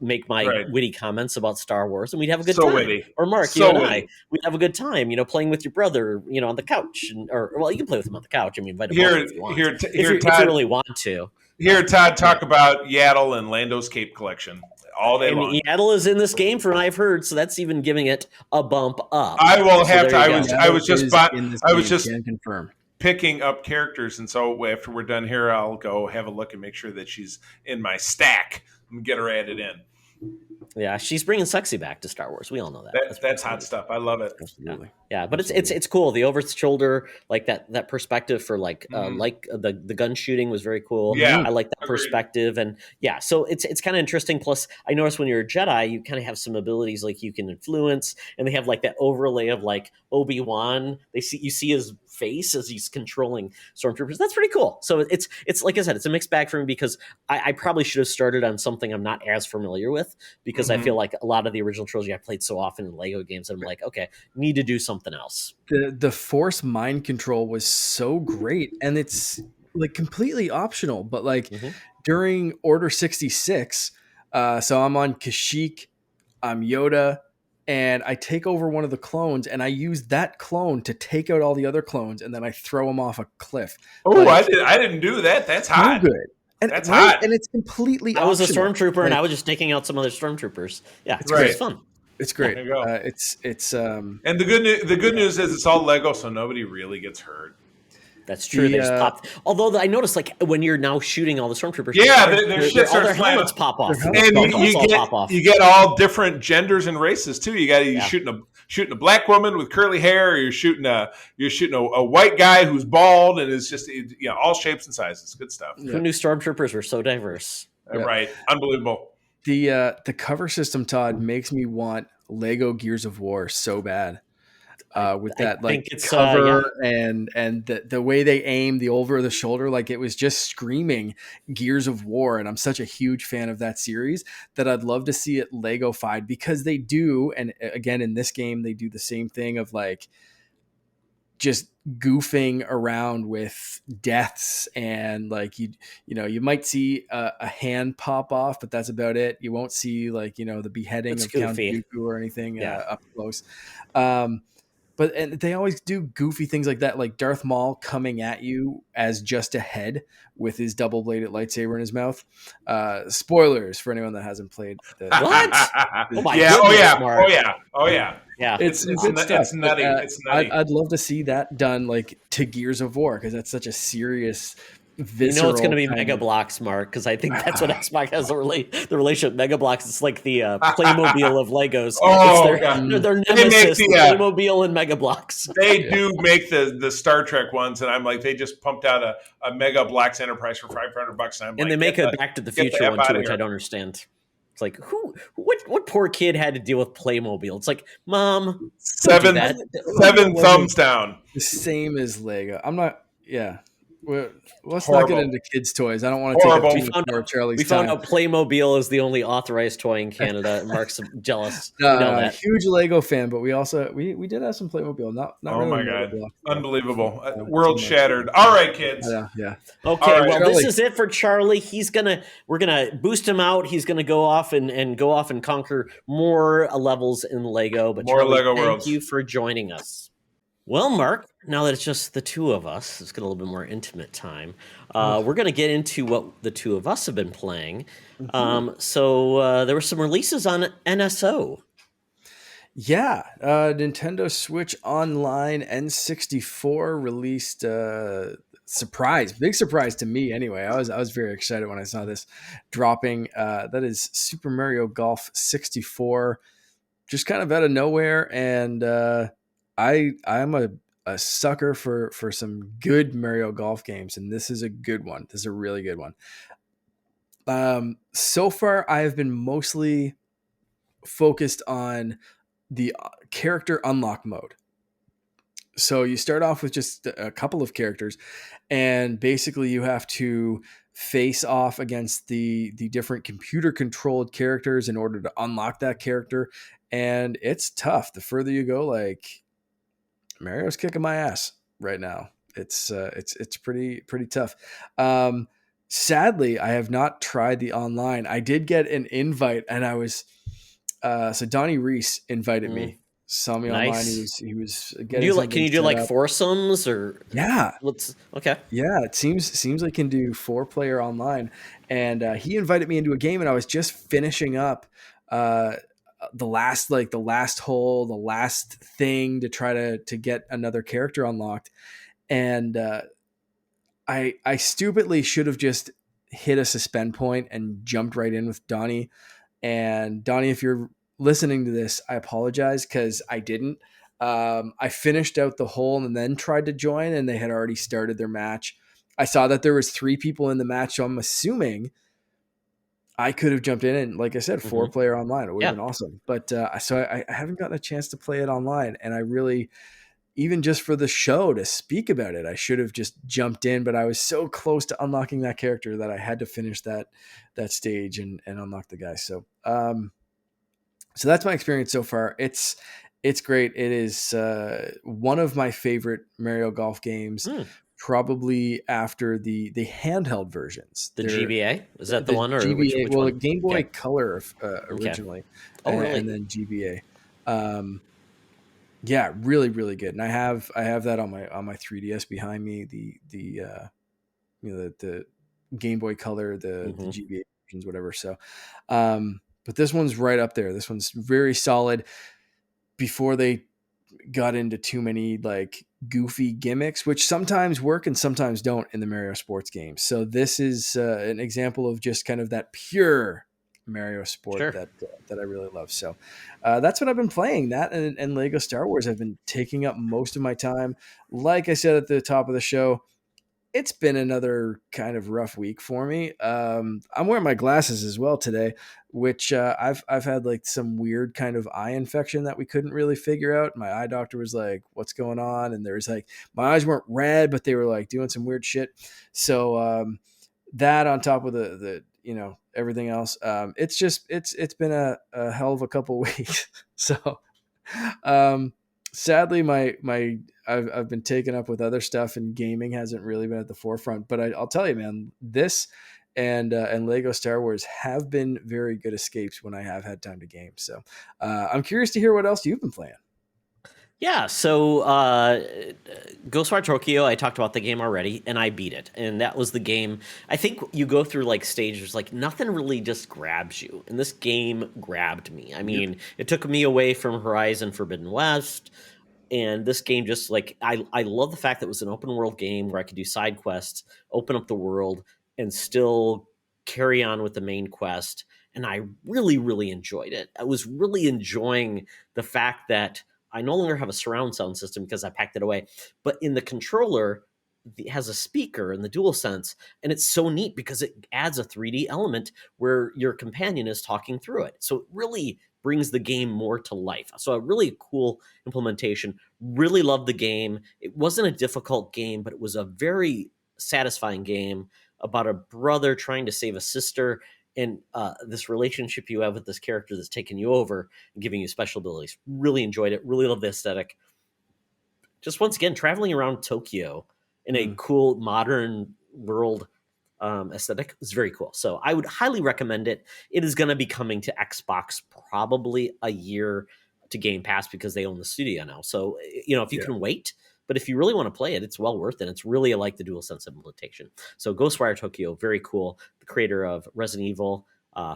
make my witty comments about Star Wars, and we'd have a good time. Witty. Or Mark, you and I, we'd have a good time, playing with your brother, on the couch, or you can play with him on the couch. I mean, invite him if you want. If you really want to. Hear Todd talk about Yaddle and Lando's Cape Collection all day long. Yaddle is in this game, from what I've heard, so that's even giving it a bump up. I will have to. I was just confirm picking up characters, and so after we're done here, I'll go have a look and make sure that she's in my stack and get her added in. Yeah, she's bringing sexy back to Star Wars. We all know that. That's hot stuff. I love it. Absolutely. Yeah, but it's cool. The over shoulder, like that perspective for like the gun shooting was very cool. Yeah, I like that perspective, and so it's kind of interesting. Plus, I noticed when you're a Jedi, you kind of have some abilities like you can influence, and they have like that overlay of like Obi-Wan. You see his face as he's controlling stormtroopers. That's pretty cool. So it's like I said, it's a mixed bag for me, because I probably should have started on something I'm not as familiar with, because I feel like a lot of the original trilogy I played so often in Lego games, and I'm like, okay, need to do something else. The Force mind control was so great, and it's like completely optional, but like during Order 66, so I'm on Kashyyyk, I'm Yoda, and I take over one of the clones, and I use that clone to take out all the other clones, and then I throw them off a cliff. Oh, I didn't do that. That's hot. So good. And that's hot. And it's completely I was optional. a stormtrooper, and I was just taking out some other stormtroopers. Yeah, it's right. It's fun. It's great. There you go. It's and the good news is it's all Lego, so nobody really gets hurt. That's true. They just popped. Although I noticed, like when you're now shooting all the stormtroopers, all their helmets pop off, and you get all different genders and races too. You shooting a black woman with curly hair, or you're shooting a white guy who's bald, and it's just all shapes and sizes. Good stuff. Who knew stormtroopers were so diverse? Right, unbelievable. The cover system, Todd, makes me want Lego Gears of War so bad. With that cover and the way they aim, the over the shoulder, like it was just screaming Gears of War. And I'm such a huge fan of that series that I'd love to see it Lego-fied, because they do. And again, in this game, they do the same thing of like just goofing around with deaths, and like you might see a hand pop off, but that's about it. You won't see like the beheading of Count Dooku or anything up close. and they always do goofy things like that, like Darth Maul coming at you as just a head with his double-bladed lightsaber in his mouth. Spoilers for anyone that hasn't played the What? Oh my Yeah. goodness, Mark. Oh yeah. Yeah. It's good stuff. It's nutty. It's nutty. I'd love to see that done like to Gears of War, because that's such a serious, You visceral. know it's going to be kind Mega of- Bloks, Mark, because I think that's what Xbox has the relationship. Mega Bloks, it's like the Playmobil of Legos. Oh, It's God. their They make nemesis, the, the Playmobil and Mega Bloks. They do make the Star Trek ones, and I'm like, they just pumped out a Mega Blacks Enterprise for $500, and I'm And like, they make a Back to the Future one F too, outta which I here. don't understand. It's like what poor kid had to deal with Playmobil? It's like, Mom, don't do Seven that. thumbs down. the same as Lego. I'm not. Yeah. Let's not Horrible. get into kids' toys. I don't want to Horrible. take up too much more of Charlie's We found time. out Playmobil is the only authorized toy in Canada. And Mark's jealous. You know that. Huge Lego fan, but we also we did have some Playmobil. Not Oh really my Lego God. blocks. Unbelievable. World shattered. All right, kids. Yeah. Okay, All right, well, Charlie. this is it for Charlie. We're gonna boost him out. He's gonna go off and conquer more levels in Lego. But More Charlie, Lego thank worlds. you for joining us. Well, Mark, now that it's just the two of us, let's get a little bit more intimate time. We're gonna get into what the two of us have been playing. So there were some releases on NSO. Yeah, Nintendo Switch Online N64 released. Big surprise to me. Anyway, I was very excited when I saw this dropping. That is Super Mario Golf 64, just kind of out of nowhere, and I'm a sucker for some good Mario Golf games, and this is a good one. This is a really good one. So far, I have been mostly focused on the character unlock mode. So you start off with just a couple of characters, and basically you have to face off against the different computer controlled characters in order to unlock that character. And it's tough. The further you go, like Mario's kicking my ass right now. It's pretty tough. Sadly, I have not tried the online. I did get an invite, and I was so Donnie Reese invited me. Saw me online. Nice. He was Can getting. you do like foursomes or? Yeah. Okay. Yeah, it seems like can do 4-player online, and he invited me into a game, and I was just finishing up the last hole, the last thing to try to get another character unlocked, and I stupidly should have just hit a suspend point and jumped right in with Donnie. And Donnie, if you're listening to this, I apologize because I didn't. I finished out the hole and then tried to join, and they had already started their match. I saw that there was 3 people in the match, so I'm assuming I could have jumped in, and like I said, 4-player online. It would have been awesome. But so I haven't gotten a chance to play it online, and I really, even just for the show to speak about it, I should have just jumped in, but I was so close to unlocking that character that I had to finish that stage and unlock the guy. So so that's my experience so far. It's great. It is one of my favorite Mario Golf games, probably after the handheld versions. The GBA? Is that the one? Or GBA, which well, one? Game Boy Color originally. Oh, really? And then GBA. Yeah, really, really good. And I have that on my 3DS behind me. The Game Boy Color, the GBA versions, whatever. So, but this one's right up there. This one's very solid. Before they got into too many like goofy gimmicks, which sometimes work and sometimes don't in the Mario sports games. So this is an example of just kind of that pure Mario sport that I really love. So that's what I've been playing. That and Lego Star Wars have been taking up most of my time. Like I said at the top of the show, it's been another kind of rough week for me. I'm wearing my glasses as well today, which I've had like some weird kind of eye infection that we couldn't really figure out. My eye doctor was like, "What's going on?" And there's like, my eyes weren't red, but they were like doing some weird shit. So that on top of the everything else, it's been a hell of a couple weeks. So sadly, I've been taken up with other stuff, and gaming hasn't really been at the forefront. But I'll tell you, man, this and Lego Star Wars have been very good escapes when I have had time to game. So I'm curious to hear what else you've been playing. Yeah, so Ghostwire Tokyo, I talked about the game already, and I beat it. And that was the game. I think you go through like stages, like nothing really just grabs you. And this game grabbed me. I Yep. mean, it took me away from Horizon Forbidden West. And this game just like, I love the fact that it was an open world game where I could do side quests, open up the world, and still carry on with the main quest. And I really, really enjoyed it. I was really enjoying the fact that I no longer have a surround sound system because I packed it away. But in the controller, it has a speaker in the DualSense, and it's so neat because it adds a 3D element where your companion is talking through it. So it really brings the game more to life. So a really cool implementation. Really loved the game. It wasn't a difficult game, but it was a very satisfying game about a brother trying to save a sister and this relationship you have with this character that's taken you over and giving you special abilities. Really enjoyed it. Really love the aesthetic. Just once again, traveling around Tokyo in a cool modern world aesthetic is very cool. So I would highly recommend it. It is going to be coming to Xbox probably a year to Game Pass because they own the studio now. So, if you can wait, but if you really want to play it, it's well worth it. It's really like the DualSense implementation. So Ghostwire Tokyo, very cool. The creator of Resident Evil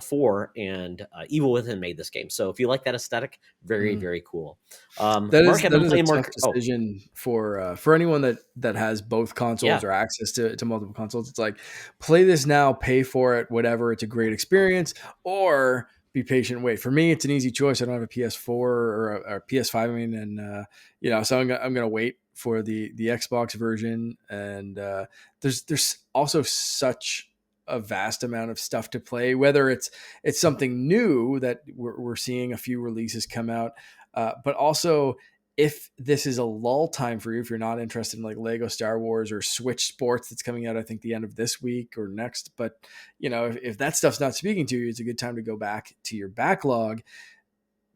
4 and Evil Within made this game. So if you like that aesthetic, very, very cool. That I've been is a playing more. tough decision for anyone that has both consoles or access to multiple consoles. It's like, play this now, pay for it, whatever. It's a great experience, or be patient and wait. For me, it's an easy choice. I don't have a PS4 or a PS5. I mean, and so I'm gonna wait for the Xbox version. And there's also such a vast amount of stuff to play, whether it's something new that we're seeing a few releases come out, but also if this is a lull time for you, if you're not interested in like Lego Star Wars or Switch Sports that's coming out, I think the end of this week or next, but if that stuff's not speaking to you, it's a good time to go back to your backlog.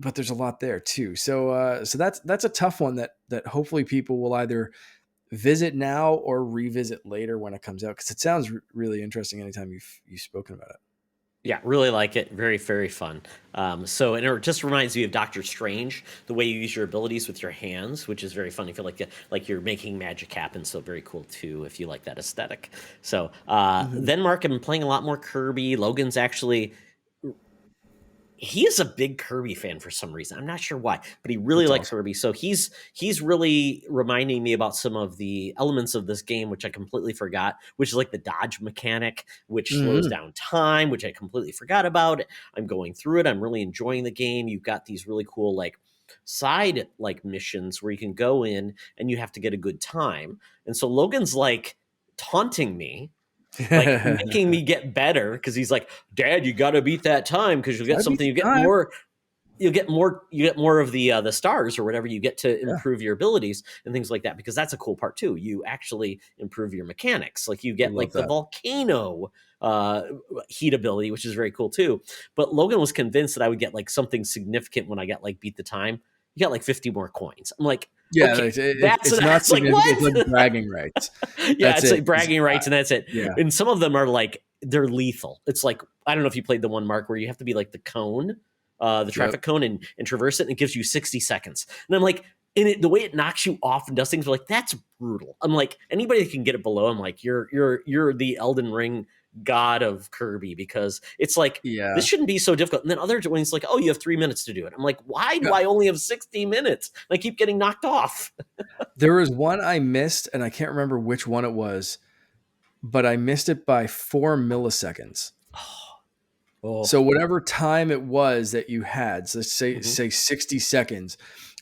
But there's a lot there too. So that's a tough one that hopefully people will either visit now or revisit later when it comes out, because it sounds really interesting anytime you've spoken about it. Yeah, really like it. Very, very fun. And it just reminds me of Doctor Strange, the way you use your abilities with your hands, which is very fun. You feel like you're making magic happen. So very cool too, if you like that aesthetic. So then, Mark, I've been playing a lot more Kirby. Logan's actually. He is a big Kirby fan for some reason. I'm not sure why, but he really likes Kirby. So he's really reminding me about some of the elements of this game, which I completely forgot, which is like the dodge mechanic, which slows down time, which I completely forgot about. I'm going through it. I'm really enjoying the game. You've got these really cool like side like missions where you can go in and you have to get a good time. And so Logan's like taunting me, like making me get better, because he's like, Dad, you got to beat that time because you'll get something. You get more of the stars or whatever you get to improve your abilities and things like that, because that's a cool part too. You actually improve your mechanics. Like you get like the volcano heat ability, which is very cool too. But Logan was convinced that I would get like something significant when I got like beat the time. You got like 50 more coins. I'm like, yeah, okay, it's not significant. Like, it's like bragging rights. Yeah, it's like bragging rights, and that's it. Yeah. And some of them are like, they're lethal. It's like, I don't know if you played the one, Mark, where you have to be like the cone, the traffic cone, and traverse it, and it gives you 60 seconds. And I'm like, the way it knocks you off and does things, we're like, that's brutal. I'm like, anybody that can get it below, I'm like, you're the Elden Ring god of Kirby, because it's like, this shouldn't be so difficult. And then other ones like, oh, you have 3 minutes to do it. I'm like, why do I only have 60 minutes? And I keep getting knocked off. There was one I missed, and I can't remember which one it was, but I missed it by 4 milliseconds. Oh. So whatever time it was that you had, so let's say 60 seconds,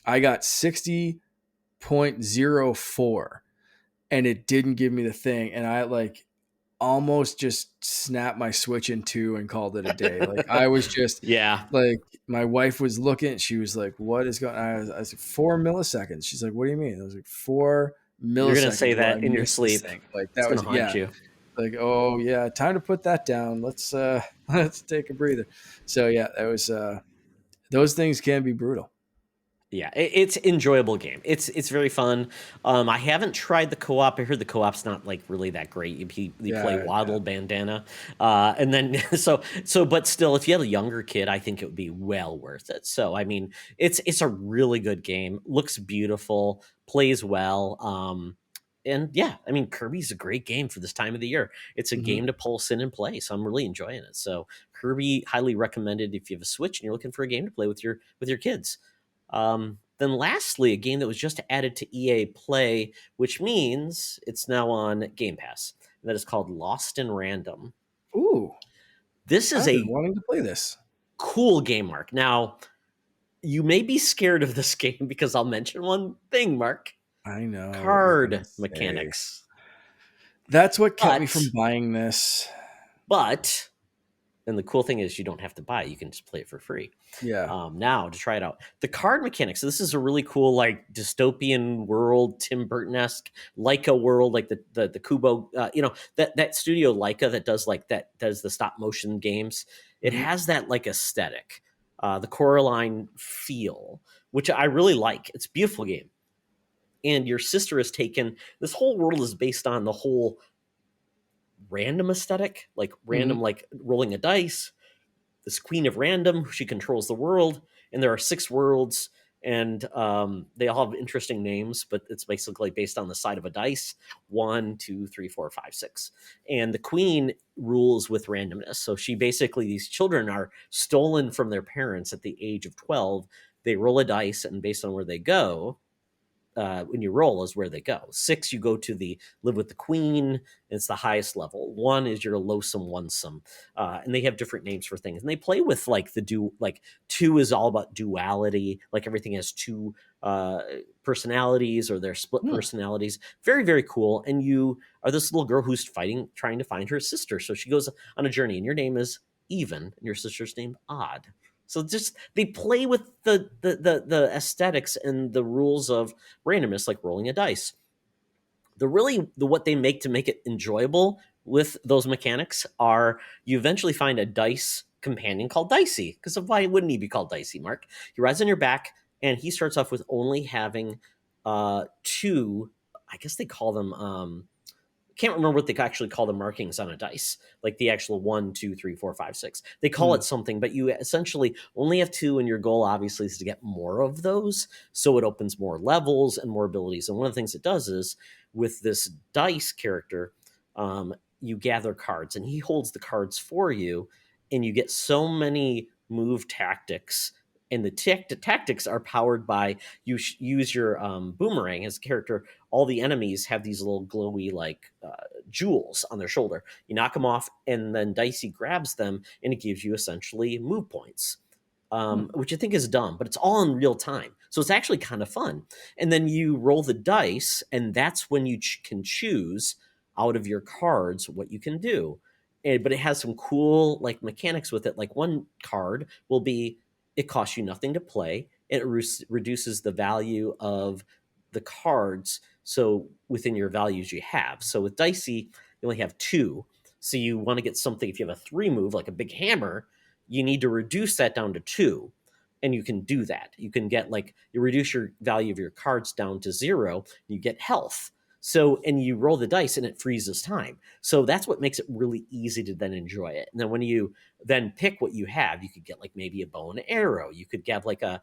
I got 60.04, and it didn't give me the thing. And I like almost just snapped my Switch in two and called it a day. Like I was just, like my wife was looking, she was like, what is going on? I was like, 4 milliseconds. She's like, what do you mean? I was like, 4 milliseconds. You're going to say that in your sleep. Like that was, you. Like, oh yeah, time to put that down. Let's take a breather. So yeah, that was, those things can be brutal. Yeah, it's enjoyable game. It's very fun. I haven't tried the co-op. I heard the co-op's not like really that great. You play Yeah, yeah. Waddle Bandana, and then but still, if you have a younger kid, I think it would be well worth it. So I mean, it's a really good game. Looks beautiful, plays well. And yeah, I mean, Kirby's a great game for this time of the year. It's a Mhm. game to pulse in and play, so I'm really enjoying it. So Kirby, highly recommended if you have a Switch and you're looking for a game to play with your kids. Then lastly, a game that was just added to EA Play, which means it's now on Game Pass. And that is called Lost in Random. Ooh, This is I've been a wanting to play this. cool game, Mark. Now, you may be scared of this game because I'll mention one thing, Mark. I know what you're gonna Card say. mechanics. That's what kept me But from buying this. but and the cool thing is you don't have to buy it. You can just play it for free. Yeah. Now to try it out. The card mechanics. So this is a really cool, like dystopian world, Tim Burton-esque, Leica world, like the Kubo, that studio Leica that does the stop motion games. It Mhm. has that like aesthetic, the Coraline feel, which I really like. It's a beautiful game. And your sister has taken this whole world is based on the whole random aesthetic, like random, Mhm. like rolling a dice, this queen of random. She controls the world, and there are 6 worlds, and they all have interesting names, but it's basically based on the side of a dice: 1, 2, 3, 4, 5, 6. And the queen rules with randomness. So she basically, these children are stolen from their parents at the age of 12. They roll a dice, and based on where they go, when you roll is where they go. 6, you go to the live with the queen. It's the highest level. 1 is your lowsome onesome, and they have different names for things. And they play with like 2 is all about duality. Like everything has 2 personalities or they're split Hmm. personalities. Very very cool. And you are this little girl who's trying to find her sister. So she goes on a journey, and your name is Even, and your sister's name Odd. So just they play with the aesthetics and the rules of randomness, like rolling a dice. What they make to make it enjoyable with those mechanics are you eventually find a dice companion called Dicey. Because why wouldn't he be called Dicey, Mark? He rides on your back, and he starts off with only having 2. I guess they call them. Can't remember what they actually call the markings on a dice, like the actual 1, 2, 3, 4, 5, 6. They call Hmm. it something, but you essentially only have 2, and your goal obviously is to get more of those. So it opens more levels and more abilities. And one of the things it does is with this dice character, you gather cards, and he holds the cards for you, and you get so many move tactics. And the tactics are powered by you use your boomerang as a character. All the enemies have these little glowy like jewels on their shoulder. You knock them off, and then Dicey grabs them, and it gives you essentially move points, Hmm. which I think is dumb, but it's all in real time. So it's actually kind of fun. And then you roll the dice, and that's when you can choose out of your cards what you can do. But it has some cool like mechanics with it. Like one card will be it costs you nothing to play. It reduces the value of the cards so within your values you have. So with Dicey, you only have 2. So you want to get something, if you have a 3 move, like a big hammer, you need to reduce that down to 2. And you can do that. You can get like, you reduce your value of your cards down to 0, you get health. So, and you roll the dice and it freezes time. So that's what makes it really easy to then enjoy it. And then when you then pick what you have, you could get like maybe a bow and arrow. You could get like a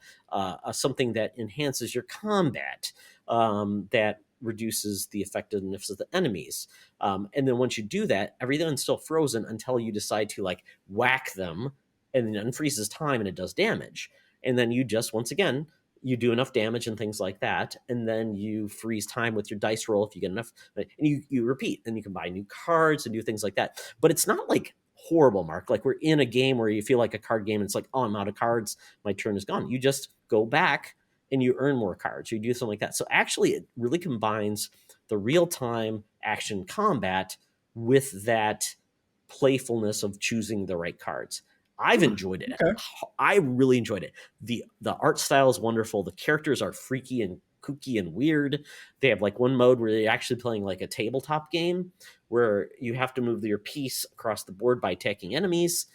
something that enhances your combat, that reduces the effectiveness of the enemies. And then once you do that, everything's still frozen until you decide to like whack them, and then unfreezes time and it does damage. And then you just once again you do enough damage and things like that, and then you freeze time with your dice roll if you get enough, and you repeat, and you can buy new cards and do things like that. But it's not like horrible, Mark. Like we're in a game where you feel like a card game, and it's like, oh, I'm out of cards, my turn is gone. You just go back and you earn more cards. You do something like that. So actually, it really combines the real time action combat with that playfulness of choosing the right cards. I've Hmm. enjoyed it. Okay. I really enjoyed it. The art style is wonderful. The characters are freaky and kooky and weird. They have like one mode where they're actually playing like a tabletop game where you have to move your piece across the board by attacking enemies.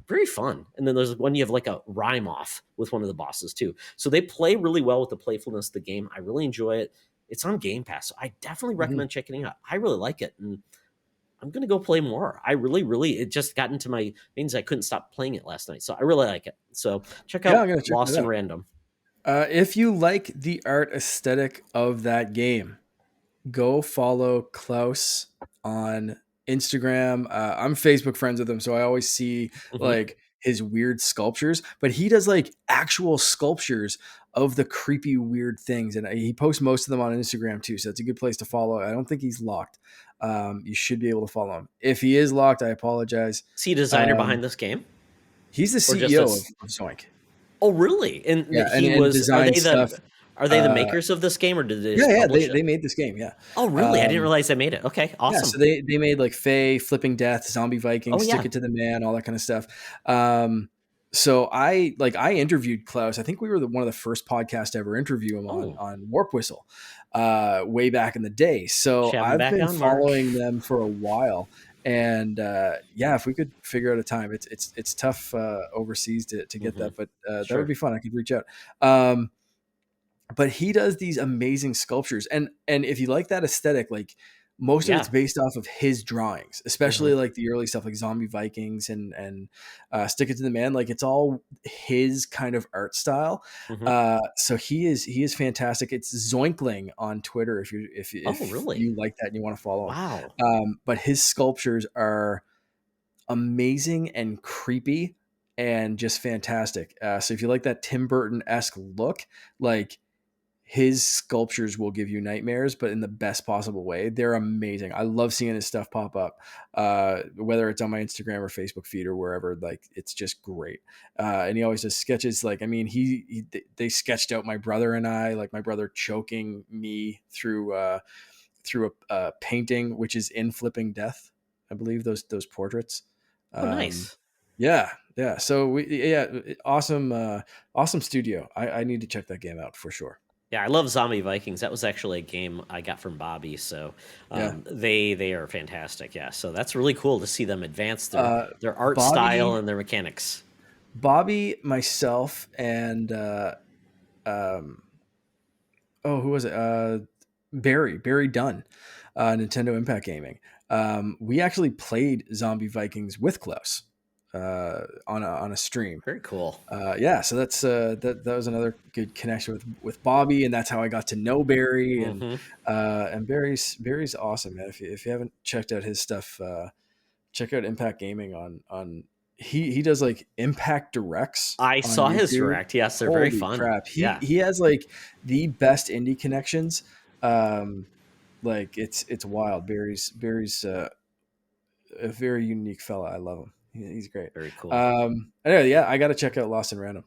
very fun. And then there's one you have like a rhyme off with one of the bosses too. So they play really well with the playfulness of the game. I really enjoy it. It's on Game Pass, so I definitely recommend checking it out. I really like it, and I'm gonna go play more. I really it just got into my means I couldn't stop playing it last night, so I really like it. So check out I'm gonna check Lost that in out. Random. If you like the art aesthetic of that game, go follow Klaus on Instagram. I'm Facebook friends with him, so I always see like his weird sculptures, but he does like actual sculptures of the creepy weird things, and he posts most of them on Instagram too, so it's a good place to follow. I don't think he's locked. You should be able to follow him. If he is locked, I apologize. Is he a designer behind this game? He's the Or just CEO a- of Zoink. Oh, really? And Yeah, he and was. Are design they stuff. Are they the makers of this game, or did they just Yeah, publish they it? made this game. Yeah. Oh, really? I didn't realize they made it. Okay, awesome. Yeah, so they made like Fae, Flipping Death, Zombie Vikings, Oh, yeah. Stick It to the Man, all that kind of stuff. So I interviewed Klaus. I think we were one of the first podcasts to ever interview him on Warp Whistle, way back in the day. So Shout him I've back been on, Mark. following them for a while, and yeah, if we could figure out a time, it's tough overseas to get that, but that Sure. would be fun. I could reach out. But he does these amazing sculptures, and if you like that aesthetic, like most of it's based off of his drawings, especially like the early stuff like Zombie Vikings and Stick It to the Man. Like it's all his kind of art style. So he is fantastic. It's Zoinkling on Twitter if really? you like that and you want to follow him. Wow. But his sculptures are amazing and creepy and just fantastic. So if you like that Tim Burton-esque look, like his sculptures will give you nightmares, but in the best possible way. They're amazing. I love seeing his stuff pop up, whether it's on my Instagram or Facebook feed or wherever. Like it's just great. And he always does sketches. Like, I mean, they sketched out my brother and I, like my brother choking me through a painting, which is in Flipping Death. I believe those portraits. Oh, nice. Yeah. So awesome studio. I need to check that game out for sure. Yeah, I love Zombie Vikings. That was actually a game I got from Bobby, so they are fantastic. Yeah, so that's really cool to see them advance their art Bobby, style and their mechanics. Bobby, myself, and who was it? Barry Dunn, Nintendo Impact Gaming. We actually played Zombie Vikings with Klaus on a stream. Very cool. Yeah, so that's that was another good connection with Bobby, and that's how I got to know Barry. And Barry's awesome, man. If you haven't checked out his stuff, check out Impact Gaming on. He does like Impact Directs. I saw his direct. Yes, they're very fun. Crap. He has like the best indie connections. Like it's wild. Barry's a very unique fella. I love him. He's great. Very cool. Anyway, yeah, I got to check out Lost in Random.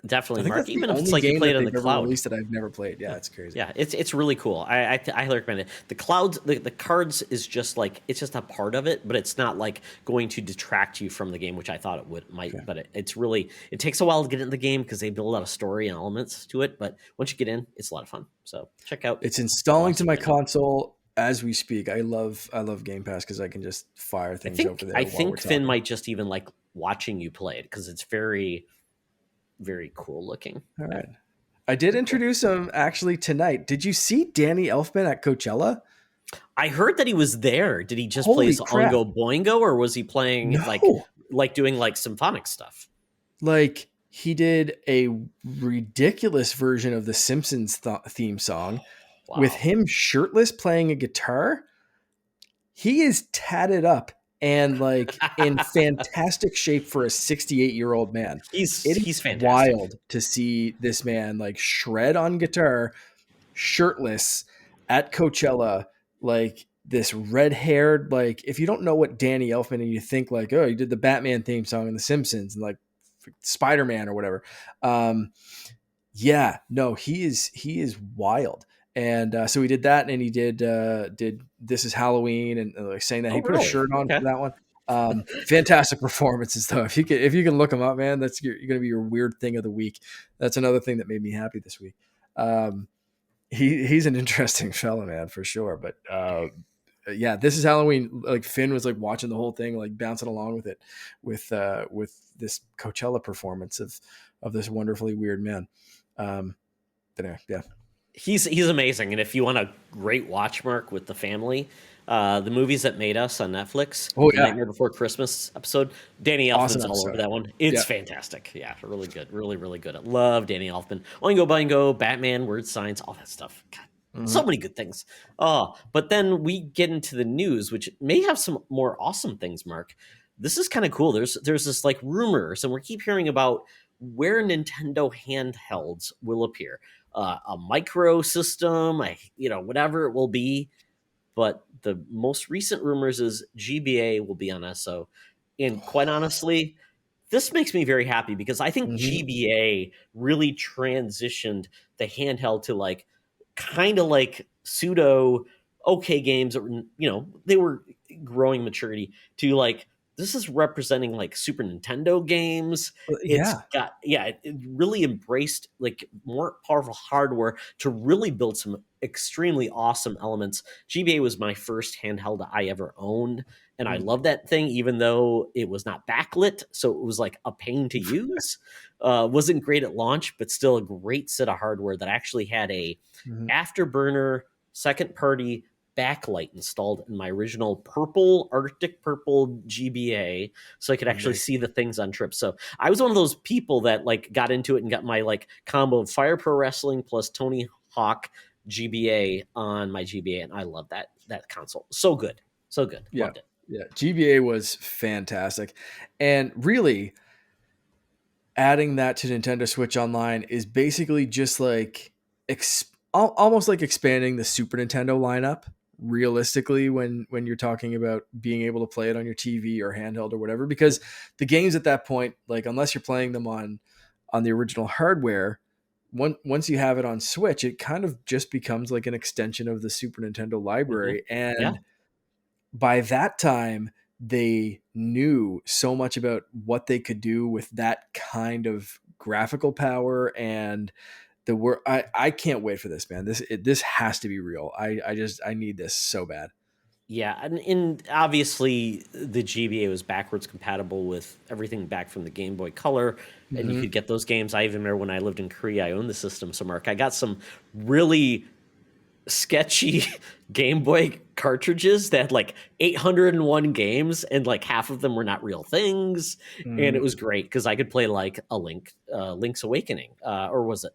Definitely, Mark. Even if it's like you played on the cloud, released that I've never played. Yeah, it's crazy. Yeah, it's really cool. I highly recommend it. The clouds, the cards is just like it's just a part of it, but it's not like going to detract you from the game, which I thought it might. Okay. But it's really it takes a while to get into the game because they build a lot of story and elements to it. But once you get in, it's a lot of fun. So check out. It's installing to my console as we speak. I love Game Pass because I can just fire things over there. I think Finn might just even like watching you play it because it's very, very cool looking. All right. I did introduce him actually tonight. Did you see Danny Elfman at Coachella? I heard that he was there. Did he just play Oingo Boingo, or was he playing like doing like symphonic stuff? Like he did a ridiculous version of the Simpsons theme song. Wow. With him shirtless playing a guitar. He is tatted up and like in fantastic shape for a 68-year-old man. He's fantastic. Wild to see this man like shred on guitar, shirtless at Coachella, like this red-haired, like if you don't know what Danny Elfman and you think like, oh, he did the Batman theme song in The Simpsons and like Spider-Man or whatever. Yeah, no, he is wild. And so he did that, and he did This Is Halloween, and like saying that he put a shirt on for that one. Fantastic performances, though. If you can look him up, man, that's you're going to be your weird thing of the week. That's another thing that made me happy this week. He's an interesting fella, man, for sure. But yeah, this is Halloween. Like Finn was like watching the whole thing, like bouncing along with it, with this Coachella performance of this wonderfully weird man. But anyway, yeah. He's amazing, and if you want a great watch, Mark, with the family, the movies that made us on Netflix, Oh, the yeah. Nightmare Before Christmas episode, Danny Awesome Elfman's all over episode. that one. It's fantastic. Yeah, really good, really good. I love Danny Elfman. Oingo Boingo, Batman, Word Science, all that stuff. God, so many good things. Oh, but then we get into the news, which may have some more awesome things, Mark. This is kind of cool. There's this like rumors, and we keep hearing about where Nintendo handhelds will appear. A micro system, whatever it will be. But the most recent rumors is GBA will be on SO. And quite honestly, this makes me very happy because I think GBA really transitioned the handheld to like kind of like pseudo okay games that were, they were growing maturity to like this is representing like Super Nintendo games. Yeah. It really embraced like more powerful hardware to really build some extremely awesome elements. GBA was my first handheld I ever owned, and I love that thing, even though it was not backlit, so it was like a pain to use. Wasn't great at launch, but still a great set of hardware that actually had a afterburner second party backlight installed in my original Arctic purple GBA, so I could actually see the things on trips. So I was one of those people that like got into it and got my like combo of Fire Pro Wrestling plus Tony Hawk GBA on my GBA, and I love that console. So good. Loved it. Yeah, GBA was fantastic, and really adding that to Nintendo Switch Online is basically just like almost like expanding the Super Nintendo lineup. Realistically, when you're talking about being able to play it on your TV or handheld or whatever, because the games at that point, like unless you're playing them on the original hardware, once you have it on Switch, it kind of just becomes like an extension of the Super Nintendo library. And by that time, they knew so much about what they could do with that kind of graphical power and the word. I can't wait for this, man. This has to be real. I need this so bad. Yeah, and obviously the GBA was backwards compatible with everything back from the Game Boy Color, and you could get those games. I even remember when I lived in Korea, I owned the system. So, Mark, I got some really sketchy Game Boy cartridges that had like 801 games, and like half of them were not real things. And it was great because I could play like a Link's Awakening, or was it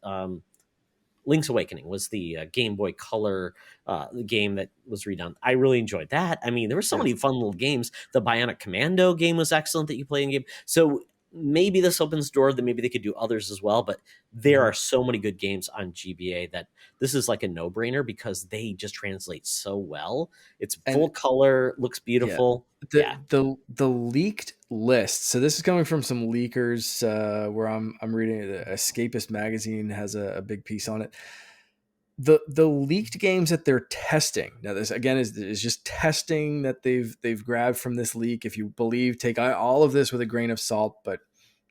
Link's Awakening was the Game Boy Color the game that was redone. I really enjoyed that. I mean, there were so many fun little games. The Bionic Commando game was excellent that you play in game. So maybe this opens the door that maybe they could do others as well. But there are so many good games on GBA that this is like a no-brainer because they just translate so well. It's full color, looks beautiful. The leaked list. So this is coming from some leakers where I'm reading it. Escapist magazine has a big piece on it. The leaked games that they're testing. Now this again is just testing that they've grabbed from this leak. If you believe, take all of this with a grain of salt, but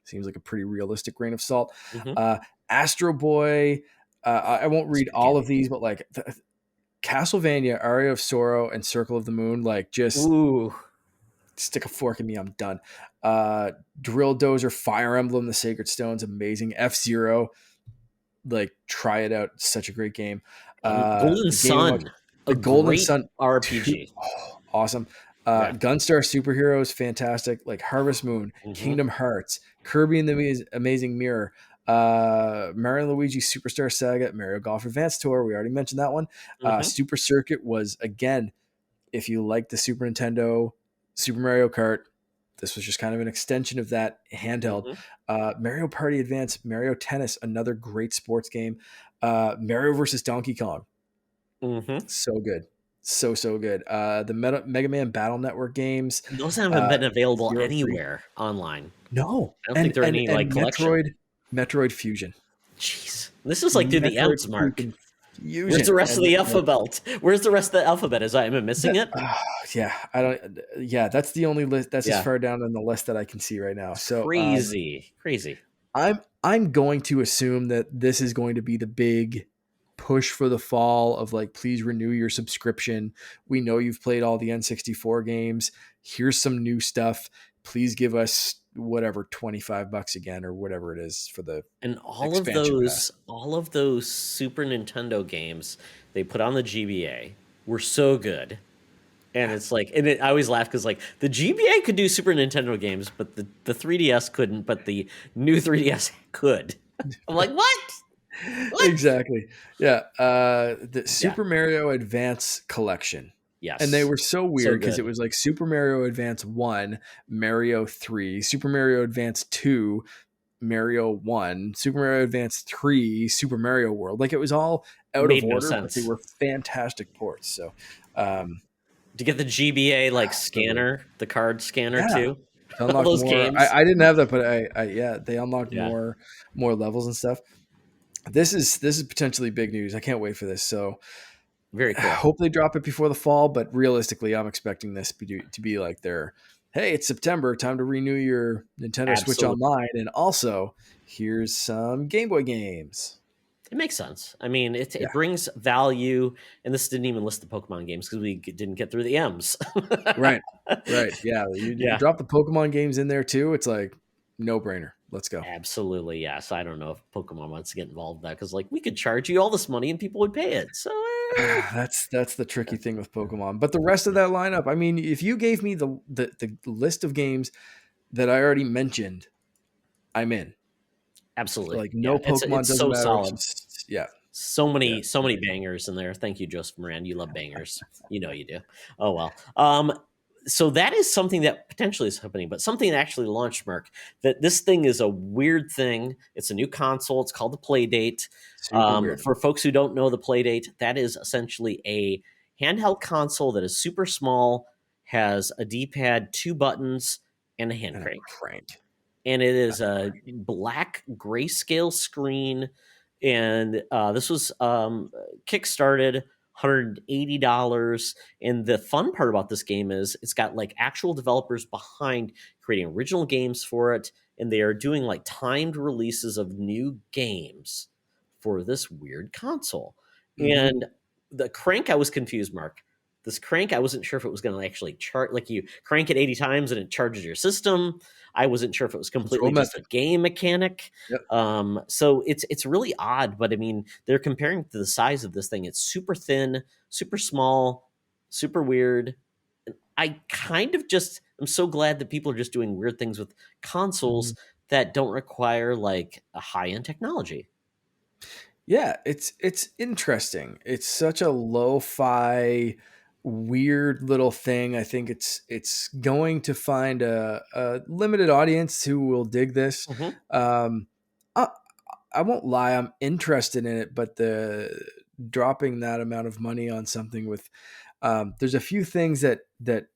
seems like a pretty realistic grain of salt. Astro Boy. I won't read all of these, but like Castlevania, Aria of Sorrow, and Circle of the Moon, like just stick a fork in me, I'm done. Drill Dozer, Fire Emblem, The Sacred Stones, amazing. F-Zero, like try it out, such a great game. Golden Sun, the Golden Sun RPG, awesome. Gunstar Superheroes, fantastic. Like Harvest Moon, Kingdom Hearts, Kirby and the Amazing Mirror, Mario and Luigi Superstar Saga, Mario Golf Advance Tour, we already mentioned that one. Super Circuit was, again, if you like the Super Nintendo, Super Mario Kart, this was just kind of an extension of that handheld. Mario Party Advance, Mario Tennis, another great sports game. Mario versus Donkey Kong, so good. So good. The Mega Man Battle Network games. Those haven't been available anywhere online. No. I don't think there are any like collection. Metroid Fusion. Jeez. This is like through the M's, Mark. Fusion. Where's the rest of the alphabet? Where's the rest of the alphabet? Am I missing it? That's the only list. That's as far down on the list that I can see right now. So crazy. I'm going to assume that this is going to be the big push for the fall of like, please renew your subscription. We know you've played all the N64 games. Here's some new stuff. Please give us whatever, $25 again or whatever it is for the And expansion pass. all of those Super Nintendo games they put on the GBA were so good. And it's like, I always laugh because like the GBA could do Super Nintendo games, but the 3DS couldn't, but the new 3DS could. I'm like, what? Exactly. Yeah. The Super Mario Advance collection. Yes. And they were so weird because good. it was like Super Mario Advance 1, Mario 3, Super Mario Advance 2, Mario 1, Super Mario Advance 3, Super Mario World. Like it was all out of order, but they were fantastic ports. So, to get the GBA like scanner, the card scanner too. Unlock those more. games. I didn't have that, but they unlocked more levels and stuff. This is potentially big news. I can't wait for this. So very cool. I hope they drop it before the fall, but realistically, I'm expecting this to be like hey, it's September, time to renew your Nintendo Switch Online, and also here's some Game Boy games. It makes sense. I mean, it brings value, and this didn't even list the Pokemon games because we didn't get through the M's. Right. Yeah. You drop the Pokemon games in there too. It's like no brainer. Let's go. Absolutely, yes. I don't know if Pokemon wants to get involved in that because, like, we could charge you all this money and people would pay it. So that's the tricky thing with Pokemon. But the rest of that lineup, I mean, if you gave me the list of games that I already mentioned, I'm in. Absolutely, like no Pokemon it's doesn't so matter. solid. So many Yeah. bangers in there. Thank you, Joseph Moran. You love bangers. You know you do. Oh well. So that is something that potentially is happening, but something that actually launched, Mark, that this thing is a weird thing. It's a new console. It's called the Playdate. For folks who don't know the Playdate, that is essentially a handheld console that is super small, has a D-pad, 2 buttons, and a hand crank. And it is a black grayscale screen. And this was kickstarted $180. And the fun part about this game is it's got like actual developers behind creating original games for it. And they are doing like timed releases of new games for this weird console. Mm-hmm. And the crank, I was confused, Mark. This crank, I wasn't sure if it was going to actually charge, like you crank it 80 times and it charges your system. I wasn't sure if it was completely just a game mechanic. Yep. So it's really odd, but I mean, they're comparing to the size of this thing. It's super thin, super small, super weird. I kind of I'm so glad that people are just doing weird things with consoles that don't require like a high-end technology. Yeah, it's interesting. It's such a lo-fi, weird little thing. I think it's going to find a limited audience who will dig this. Mm-hmm. I won't lie, I'm interested in it, but the dropping that amount of money on something with there's a few things that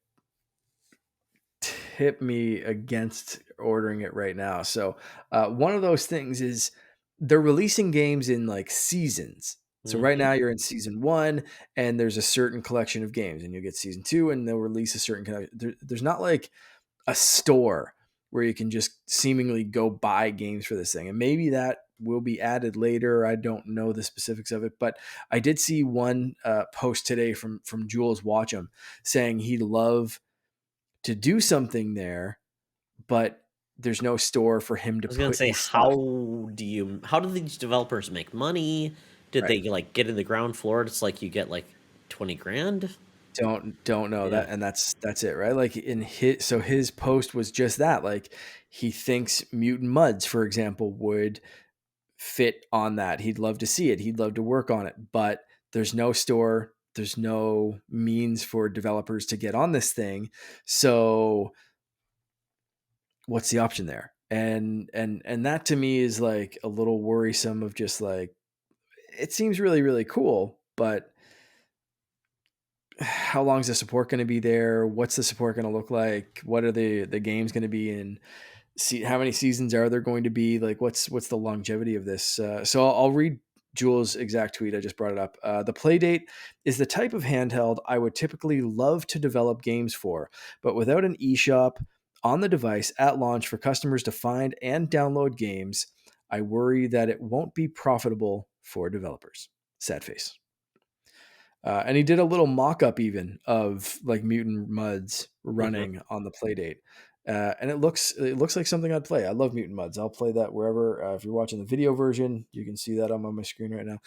tip me against ordering it right now. So one of those things is they're releasing games in like seasons. So right now you're in season 1 and there's a certain collection of games, and you'll get season 2 and they'll release a certain kind of, there's not like a store where you can just seemingly go buy games for this thing. And maybe that will be added later. I don't know the specifics of it, but I did see one post today from Jules Watcham saying he'd love to do something there, but there's no store for him to I was going to say, how do these developers make money? Did they like get in the ground floor? It's like you get like 20 grand. Don't know that. And that's it, right? Like his post was just that. Like he thinks Mutant Mudds, for example, would fit on that. He'd love to see it. He'd love to work on it, but there's no store. There's no means for developers to get on this thing. So what's the option there? And that to me is like a little worrisome of just like, it seems really, really cool, but how long is the support going to be there? What's the support going to look like? What are the games going to be in? See how many seasons are there going to be? Like what's the longevity of this? So I'll read Jules' exact tweet. I just brought it up. The Playdate is the type of handheld I would typically love to develop games for, but without an eShop on the device at launch for customers to find and download games, I worry that it won't be profitable for developers. sad face. And he did a little mock-up even of like Mutant Mudds running on the Playdate. And it looks like something I'd play. I love Mutant Mudds. I'll play that wherever. If you're watching the video version, you can see that I'm on my screen right now.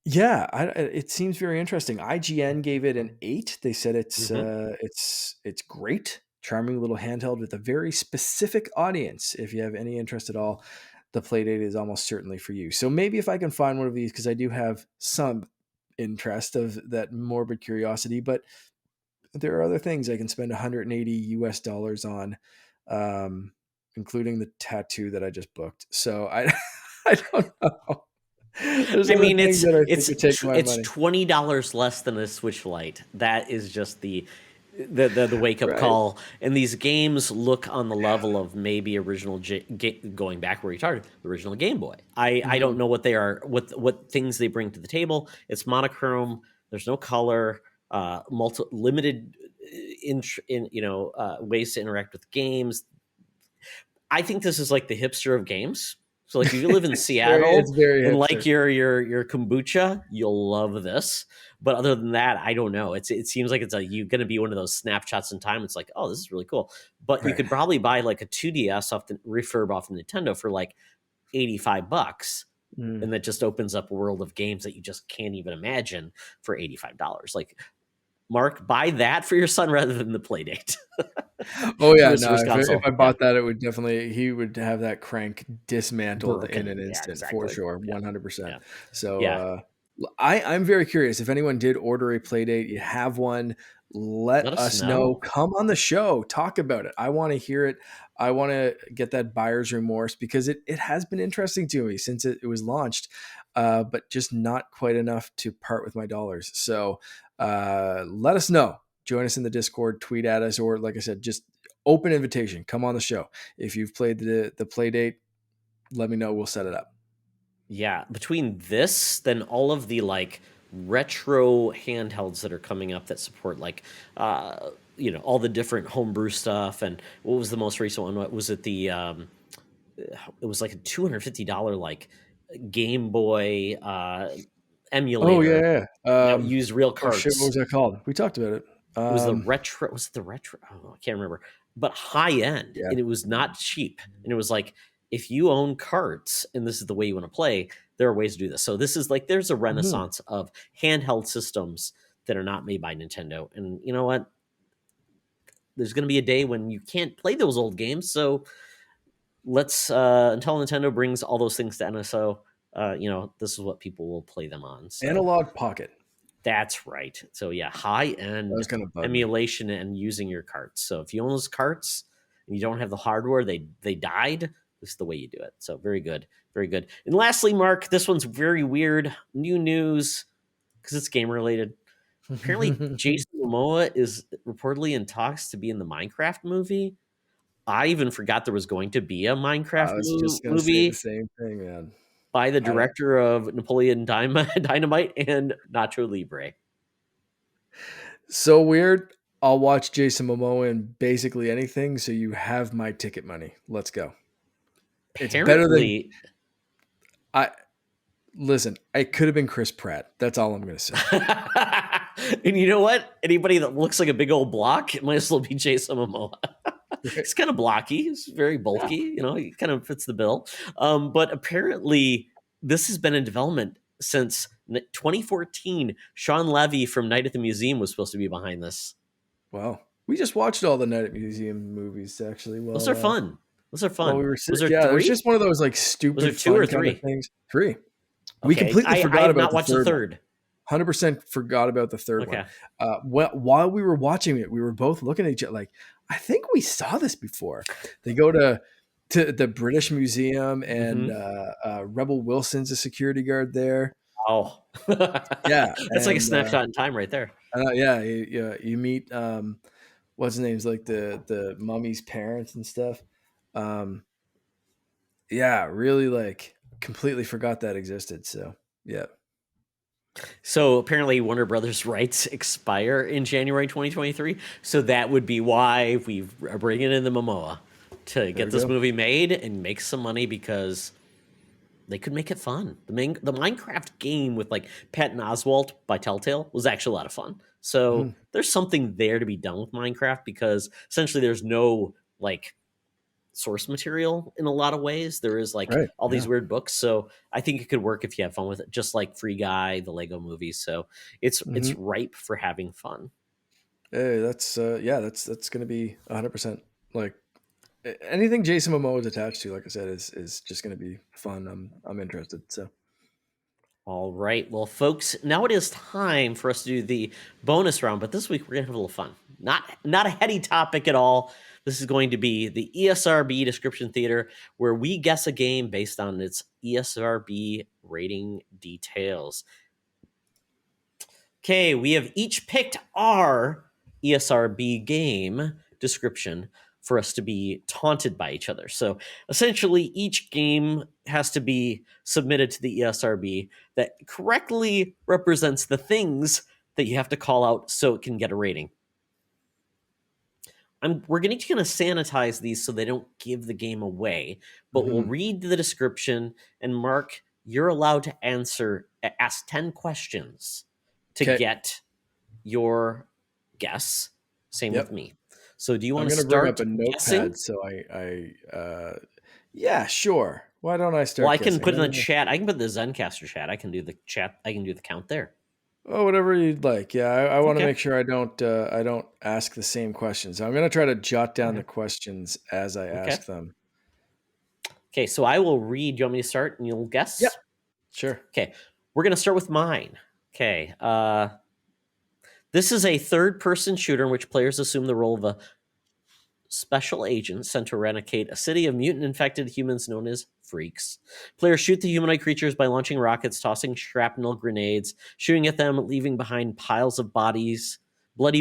Yeah, it seems very interesting. IGN gave it an 8. They said it's great, charming little handheld with a very specific audience. If you have any interest at all, the Playdate is almost certainly for you. So maybe if I can find one of these, because I do have some interest of that morbid curiosity, but there are other things I can spend $180 on, including the tattoo that I just booked. So I don't know. I mean, it's $20 less than a Switch Lite. That is just the wake up call. And these games look on the level of maybe original going back where you started, the original Game Boy. I don't know what they are, what things they bring to the table. It's monochrome. There's no color. Limited ways to interact with games. I think this is like the hipster of games. So like if you live in Seattle and like your kombucha, you'll love this. But other than that, I don't know. It seems like you're going to be one of those snapshots in time. It's like, oh, this is really cool. But you could probably buy like a 2DS off the refurb off of Nintendo for like $85. And that just opens up a world of games that you just can't even imagine for $85. Like, Mark, buy that for your son rather than the Playdate. Oh yeah, no. If I bought that, it would definitely, he would have that crank dismantled in an instant for sure, 100%. Yeah. So I'm very curious. If anyone did order a Playdate, you have one, let us know. Come on the show, talk about it. I want to hear it. I want to get that buyer's remorse because it has been interesting to me since it was launched, but just not quite enough to part with my dollars. So let us know. Join us in the Discord, tweet at us, or like I said, just open invitation. Come on the show. If you've played the Playdate, let me know. We'll set it up. Yeah, between this, then all of the like retro handhelds that are coming up that support like all the different homebrew stuff. And what was the most recent one? What was it? It was like a $250 like Game Boy emulator. Oh yeah. Used real cards. Oh, shit, what was that called? We talked about it. It was the retro. Was it the retro? Oh, I can't remember. But high end, and it was not cheap. And it was like, if you own carts and this is the way you want to play, there are ways to do this. So this is like, there's a renaissance of handheld systems that are not made by Nintendo. And you know what? There's going to be a day when you can't play those old games. So let's until Nintendo brings all those things to NSO. This is what people will play them on. So. Analog Pocket. That's right. So yeah, high-end emulation and using your carts. So if you own those carts and you don't have the hardware, they died. This is the way you do it. So very good. Very good. And lastly, Mark, this one's very weird. New news, because it's game-related. Apparently, Jason Momoa is reportedly in talks to be in the Minecraft movie. I even forgot there was going to be a Minecraft movie. Say the same thing, man. By the director of Napoleon Dynamite and Nacho Libre. So weird. I'll watch Jason Momoa in basically anything, so you have my ticket money. Let's go. It's better than... Listen, it could have been Chris Pratt. That's all I'm going to say. And you know what? Anybody that looks like a big old block, it might as well be Jason Momoa. He's kind of blocky. He's very bulky. He kind of fits the bill. But apparently, this has been in development since 2014. Sean Levy from Night at the Museum was supposed to be behind this. Wow. We just watched all the Night at the Museum movies, actually. Well, those are fun. Those are fun. Well, it was just one of those like stupid was there two or three? Kind of things. 3. Okay. We completely forgot I have about not watched the third. 100% forgot about the third one. While we were watching it, we were both looking at each other like, I think we saw this before. They go to the British Museum and Rebel Wilson's a security guard there. Oh, yeah. That's like a snapshot in time right there. You meet, what's his name's like the mummy's parents and stuff. Really like completely forgot that existed. So, yeah. So apparently Warner Brothers rights expire in January 2023. So that would be why we are bringing in the Momoa to get this movie made and make some money, because they could make it fun. The Minecraft game with like Patton Oswalt by Telltale was actually a lot of fun. So there's something there to be done with Minecraft because essentially there's no like source material in a lot of ways. There is like Right. all Yeah. these weird books. So I think it could work if you have fun with it, just like Free Guy, the Lego movie. So it's ripe for having fun. Hey, that's going to be 100% like anything Jason Momoa is attached to. Like I said, is just going to be fun. I'm interested. So. All right. Well, folks, now it is time for us to do the bonus round, but this week we're going to have a little fun. Not a heady topic at all. This is going to be the ESRB description theater, where we guess a game based on its ESRB rating details. Okay, we have each picked our ESRB game description for us to be taunted by each other. So essentially, each game has to be submitted to the ESRB that correctly represents the things that you have to call out so it can get a rating. We're going to kind of sanitize these so they don't give the game away, but we'll read the description, and Mark, you're allowed to ask 10 questions to get your guess. Same with me. So do you want to start bring up a guessing? notepad so yeah, sure. Why don't I start? Well, I can put in the chat. I can put the Zencaster chat. I can do the chat. I can do the count there. Oh, whatever you'd like. Yeah, I want to make sure I don't ask the same questions. I'm going to try to jot down the questions as I ask them. Okay, so I will read. Do you want me to start and you'll guess? Yep. Sure. Okay, we're going to start with mine. Okay. This is a third-person shooter in which players assume the role of a special agent sent to eradicate a city of mutant-infected humans known as freaks. Players shoot the humanoid creatures by launching rockets, tossing shrapnel grenades, shooting at them, leaving behind piles of bloody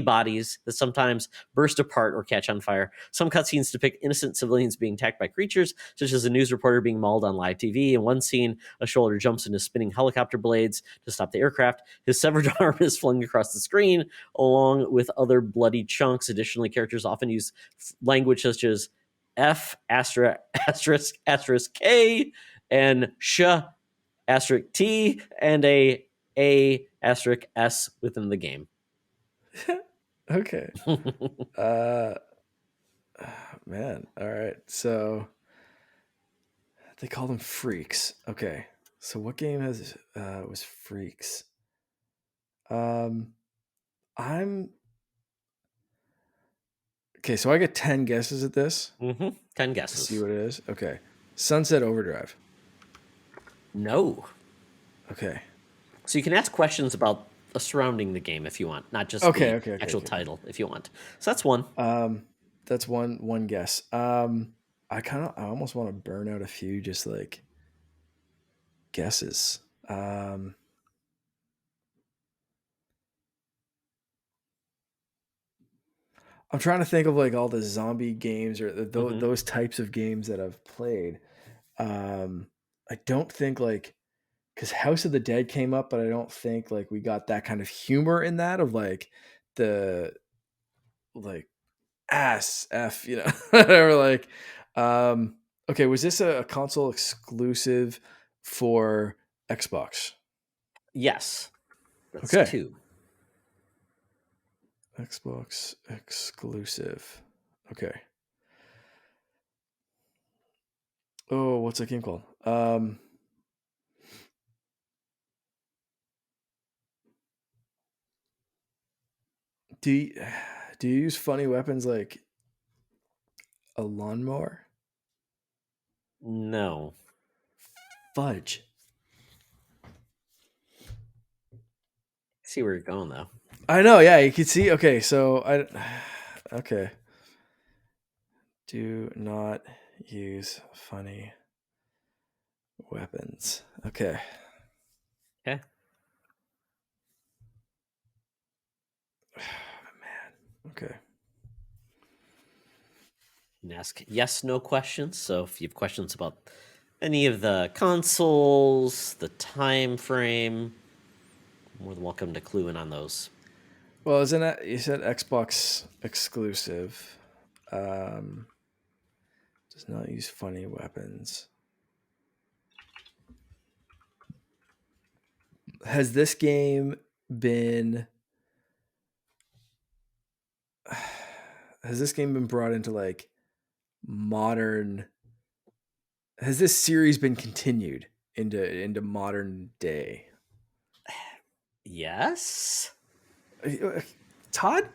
bodies that sometimes burst apart or catch on fire. Some cutscenes depict innocent civilians being attacked by creatures, such as a news reporter being mauled on live TV. In one scene, a soldier jumps into spinning helicopter blades to stop the aircraft. His severed arm is flung across the screen, along with other bloody chunks. Additionally, characters often use language such as F asterisk K and sh asterisk T and a asterisk S within the game. Okay. Man. All right. So they call them freaks. Okay. So what game was freaks? I'm okay. So I get 10 guesses at this. 10 guesses. See what it is. Okay. Sunset Overdrive. No. Okay. So you can ask questions about surrounding the game if you want, not just the actual title if you want. So that's one. That's one guess. I almost want to burn out a few just like guesses. I'm trying to think of like all the zombie games or those types of games that I've played. I don't think like, because House of the Dead came up, but I don't think like we got that kind of humor in that of like the like ass F, whatever. Like, okay, was this a console exclusive for Xbox? Yes. That's okay. 2. Xbox exclusive. Okay. Oh, what's that game called? Do you use funny weapons like a lawnmower? No. Fudge. See where you're going though. I know, yeah, you can see. Okay, so okay. Do not use funny weapons. Okay. Okay. Man. Okay. You can ask yes, no questions. So if you have questions about any of the consoles, the time frame, more than welcome to clue in on those. Well, isn't that you said Xbox exclusive? Does not use funny weapons. Has this game been brought into like modern? Has this series been continued into modern day? Yes. Todd?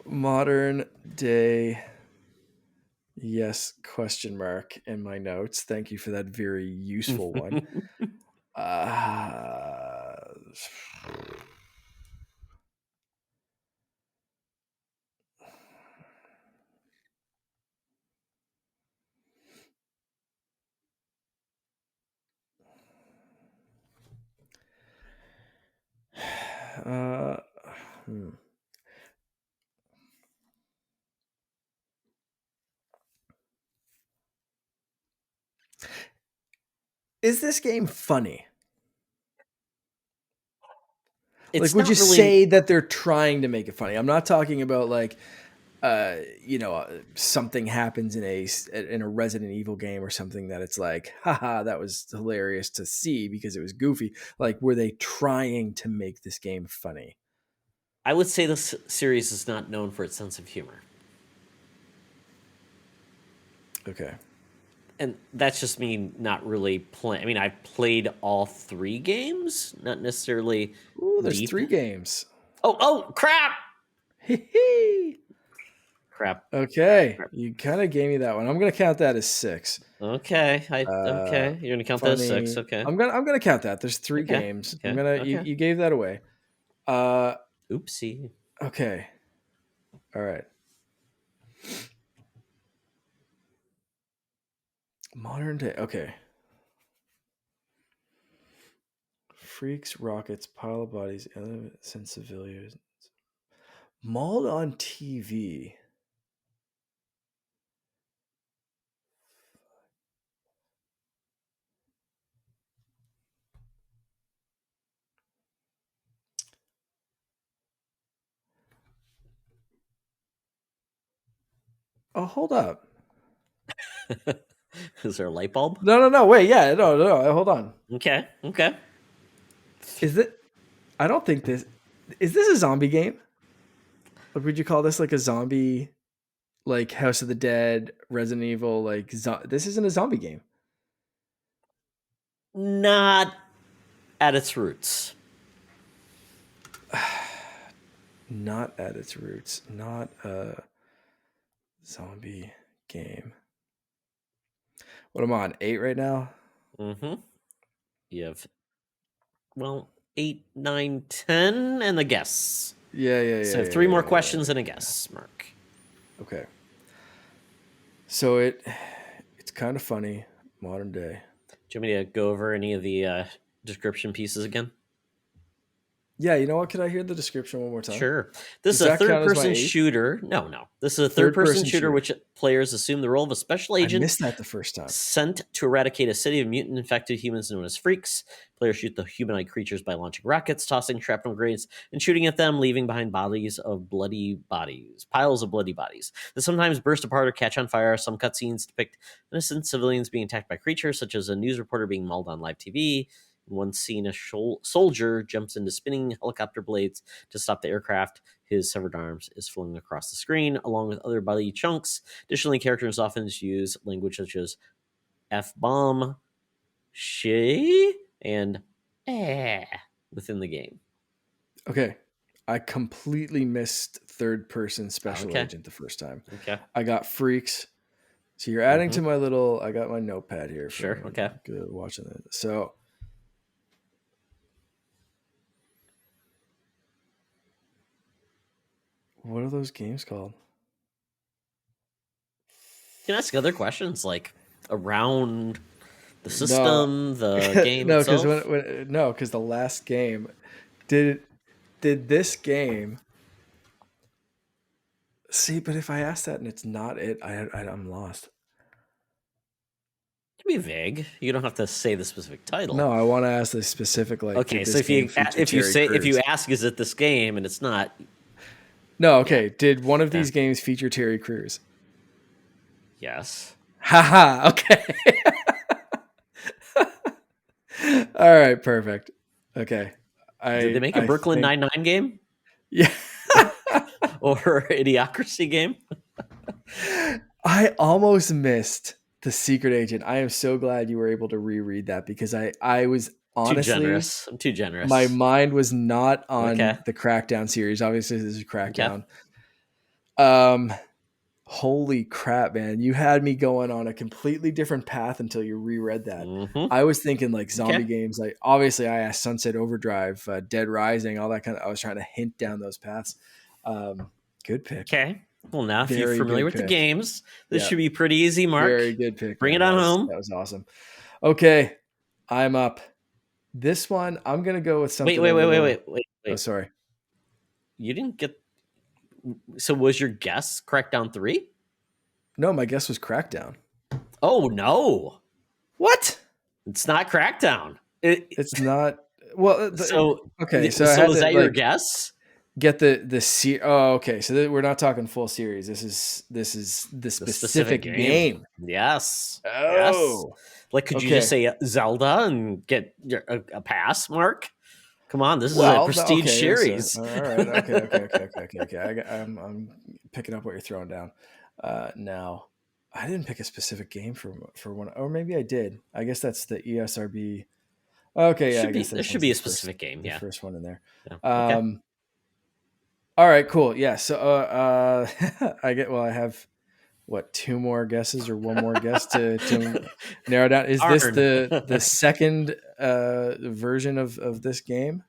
Modern day. Yes, question mark in my notes. Thank you for that very useful one. Is this game funny? It's like, would you not really- say that they're trying to make it funny? I'm not talking about like, something happens in a Resident Evil game or something that it's like, haha, that was hilarious to see because it was goofy. Like, were they trying to make this game funny? I would say this series is not known for its sense of humor. Okay. And that's just me not really playing. I mean, I've played all 3 games, not necessarily. Ooh, there's deep. 3 games. Oh, crap! Crap. Okay, Crap. you kind of gave me that one. I'm gonna count that as 6. Okay, okay. You're gonna count that as 6. Okay. I'm gonna count that. There's 3 Okay, games. okay, I'm gonna okay. you gave that away. Oopsie. Okay. All right. Modern day. Okay. Freaks, rockets, pile of bodies, elements, and civilians. Mauled on TV. Oh, hold up. Is there a light bulb? No. Wait, yeah, no. Hold on. Okay. Is it? I don't think this. Is this a zombie game? Or would you call this like a zombie, like House of the Dead, Resident Evil? Like this isn't a zombie game. Not at its roots. Not at its roots. Not a zombie game. What am I on? 8 right now? Mm-hmm. You have, 8, 9, 10, and the guess. Yeah. So 3 more questions and a guess, Mark. Okay. So it's kind of funny, modern day. Do you want me to go over any of the description pieces again? Yeah, you know what? Could I hear the description one more time? Sure. This Does is a that count as my third-person 8? shooter. No. This is a third-person shooter shooter. which players assume the role of a special I agent missed that the first time. sent to eradicate a city of mutant-infected humans known as freaks. Players shoot the humanoid creatures by launching rockets, tossing shrapnel grenades, and shooting at them, leaving behind piles of bloody bodies. They sometimes burst apart or catch on fire. Some cutscenes depict innocent civilians being attacked by creatures, such as a news reporter being mauled on live TV. In one scene, a soldier jumps into spinning helicopter blades to stop the aircraft. His severed arms is flung across the screen, along with other body chunks. Additionally, characters often use language such as F-bomb, she, and within the game. Okay. I completely missed third-person special agent the first time. Okay. I got freaks. So you're adding to my little... I got my notepad here. Sure, okay. Good watching it. So... What are those games called? You can ask other questions like around the system, the game no, itself. Because the last game did this game. See, but if I ask that and it's not it, I'm lost. It can be vague. You don't have to say the specific title. No, I want to ask the specific like. Okay, so if you ask, is it this game, and it's not. No, okay. Did one of these games feature Terry Crews? Yes. Haha. Okay. All right, perfect. Okay. Did they make a I Brooklyn think- Nine-Nine game Yeah. or Idiocracy game? I almost missed The Secret Agent. I am so glad you were able to reread that because I was Too honestly, generous. I'm too generous. my mind was not on Okay. the Crackdown series. Obviously, this is Crackdown. Okay. Holy crap, man. You had me going on a completely different path until you reread that. Mhm. I was thinking like zombie Okay. games. Like obviously I asked Sunset Overdrive, Dead Rising, all that kind of, I was trying to hint down those paths. Good pick. Okay. Well, now if you're Very familiar good with the pick. games, this Yeah. should be pretty easy, Mark. Very good pick. Bring man. it on That was- home. That was awesome. Okay. I'm up. This one, I'm going to go with something. Wait. Oh, sorry. You didn't get. So was your guess Crackdown 3? No, my guess was Crackdown. Oh, no. What? It's not Crackdown. It's not. Well, okay. So I had is to, that your like, guess? get the oh, okay. So we're not talking full series. This is the The specific game. Yes. Oh, Yes. Like, could you okay. just say Zelda and get a pass, Mark? Come on, this is a Well, prestige okay, series. all right. Okay. I'm picking up what you're throwing down. Now, I didn't pick a specific game for one, or maybe I did. I guess that's the ESRB. Okay, yeah. There should be a specific game. The Yeah. first one in there. Yeah. Okay. All right, cool. Yeah. So I have what, 2 more guesses or 1 more guess to narrow down. Is this the second version of this game?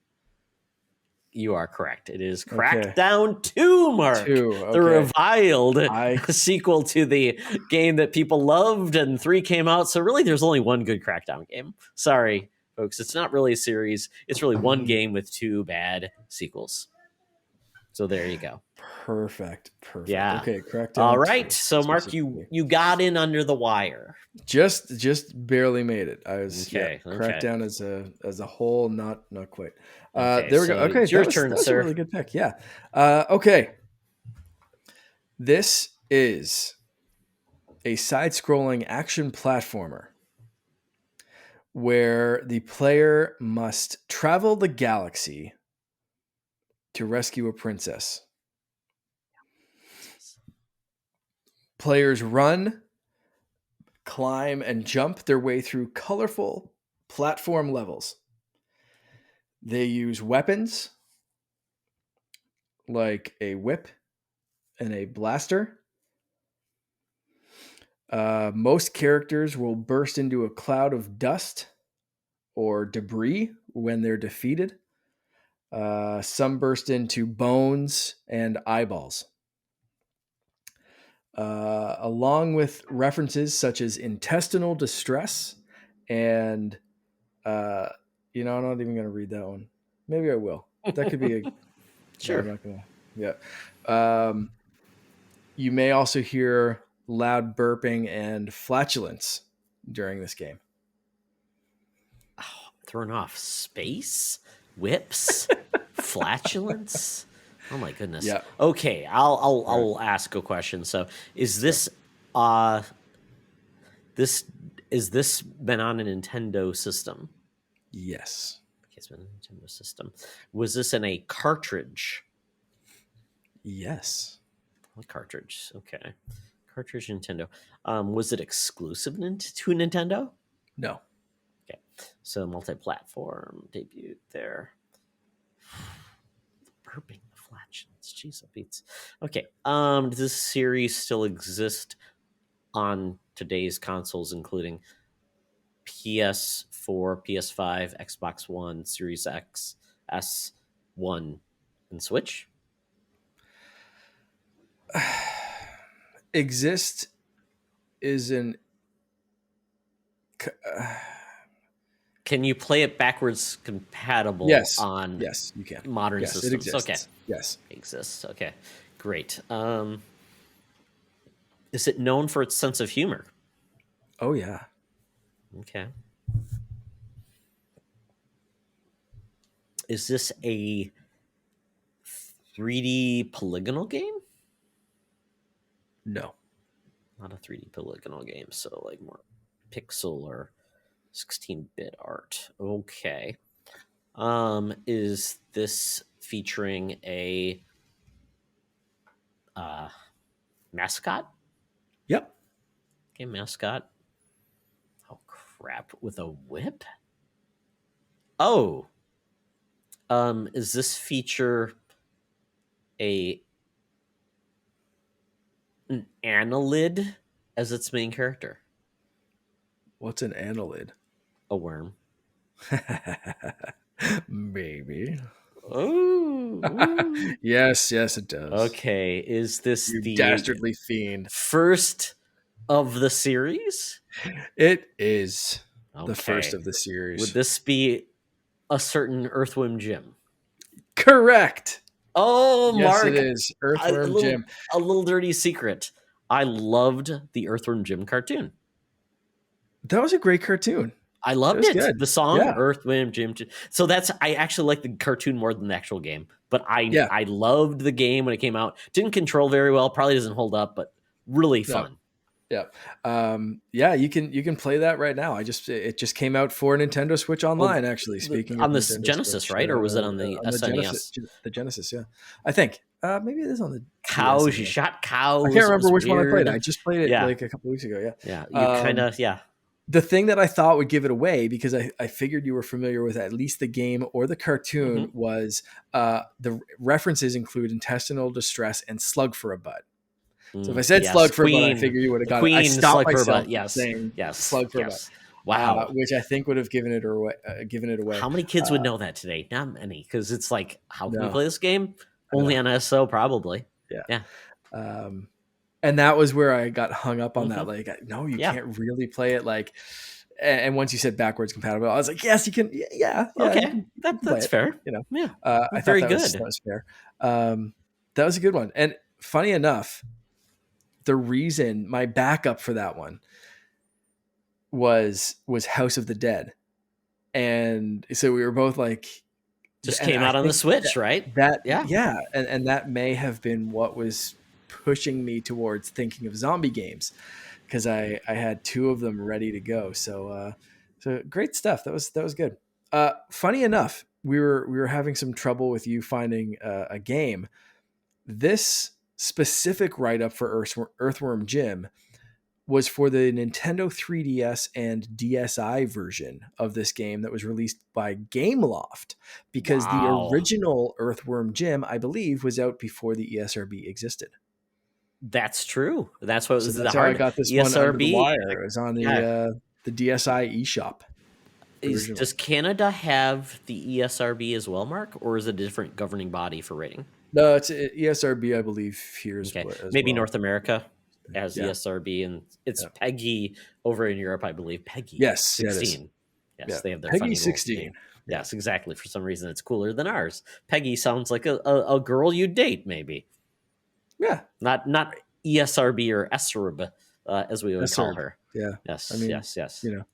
You are correct. It is Okay. Crackdown 2, Mark. 2, The okay. reviled sequel to the game that people loved, and 3 came out. So really, there's only one good Crackdown game. Sorry, folks. It's not really a series. It's really one game with 2 bad sequels. So there you go. Perfect. Yeah. Okay, Crackdown. All right. 2, So Mark, specifically. you got in under the wire. just barely made it. I was Okay. Crackdown as a whole, not quite. Okay, There we so go. Okay, it's your that turn, was sir. a really good pick. Yeah. Okay. This is a side-scrolling action platformer where the player must travel the galaxy to rescue a princess. Players run, climb, and jump their way through colorful platform levels. They use weapons like a whip and a blaster. Most characters will burst into a cloud of dust or debris when they're defeated. Some burst into bones and eyeballs. Along with references such as intestinal distress and, I'm not even going to read that one. Maybe I will. That could be a... Sure. No, I'm not gonna, yeah. You may also hear loud burping and flatulence during this game. Oh, thrown off space, whips, flatulence. Oh my goodness. Yeah. Okay, I'll ask a question. So, is this this been on a Nintendo system? Yes. Okay, it's been on a Nintendo system. Was this in a cartridge? Yes. What cartridge? Okay, cartridge Nintendo. Was it exclusive to Nintendo? No. Okay, so multi-platform debuted there. Burping the flatulence. Jeez, that beats. Okay. Does this series still exist on today's consoles, including PS4, PS5, Xbox One, Series X, S1, and Switch? Exist is an... Can you play it backwards compatible Yes. on Yes, you can. modern Yes, systems? it exists. Okay. Yes. It exists. Okay. Great. Is it known for its sense of humor? Oh, yeah. Okay. Is this a 3D polygonal game? No. Not a 3D polygonal game, so like more pixel or 16-bit art. Okay. Is this featuring a mascot? Yep. Okay, mascot. Oh crap! With a whip. Oh. Is this feature an annelid as its main character? What's an annelid? A worm. Maybe. Oh. Yes, it does. Okay. Is this You the dastardly fiend. first of the series? It is the Okay. first of the series. Would this be a certain Earthworm Jim? Correct. Oh, Yes, Mark. it is. Earthworm Jim. A little dirty secret. I loved the Earthworm Jim cartoon. That was a great cartoon. I loved was it. good. The song Yeah. Earthworm Jim. So I actually like the cartoon more than the actual game. But Yeah. I loved the game when it came out. Didn't control very well. Probably doesn't hold up, but really fun. Yeah. You can play that right now. It just came out for Nintendo Switch Online. Actually, speaking on of this Nintendo Genesis, Switch, right? Or was it on the SNES? Genesis, the Genesis, yeah. I think maybe it is on the Cows. DS, You shot cows. I can't remember which weird. one I played. I just played it like a couple weeks ago. Yeah. Yeah. You kind of The thing that I thought would give it away, because I figured you were familiar with at least the game or the cartoon, was the references include intestinal distress and slug for a butt. So if I said slug for a butt, I figure you would have got it. I stopped myself saying slug for a butt. Wow. Which I think would have given it away. How many kids would know that today? Not many, because it's like, how can we No. play this game? Only on SO, probably. Yeah. And that was where I got hung up on that. Like, no, you can't really play it like. And once you said backwards compatible, I was like, yes, you can. Yeah. Okay, that's fair. You know, yeah, I very thought that was fair. That was a good one. And funny enough, the reason my backup for that one was House of the Dead, and so we were both like, just came out on the Switch, right? And that may have been what was pushing me towards thinking of zombie games, because I had two of them ready to go. So great stuff. That was good. Funny enough, we were having some trouble with you finding a game. This specific write-up for Earthworm Jim was for the Nintendo 3DS and DSi version of this game that was released by Gameloft, because the original Earthworm Jim, I believe, was out before the ESRB existed. That's true. That's what was that's how I got this ESRB, one under the wire. It was on the DSi eShop. Does Canada have the ESRB as well, Mark, or is it a different governing body for rating? No, it's ESRB, I believe, here as maybe well. North America has ESRB, and it's PEGI over in Europe, I believe. PEGI 16. Yes, they have their PEGI 16. Yes, exactly. For some reason, it's cooler than ours. PEGI sounds like a girl you'd date, maybe. Yeah. Not ESRB or ESRB, as we would call her. Yeah. Yes. I mean, yes. You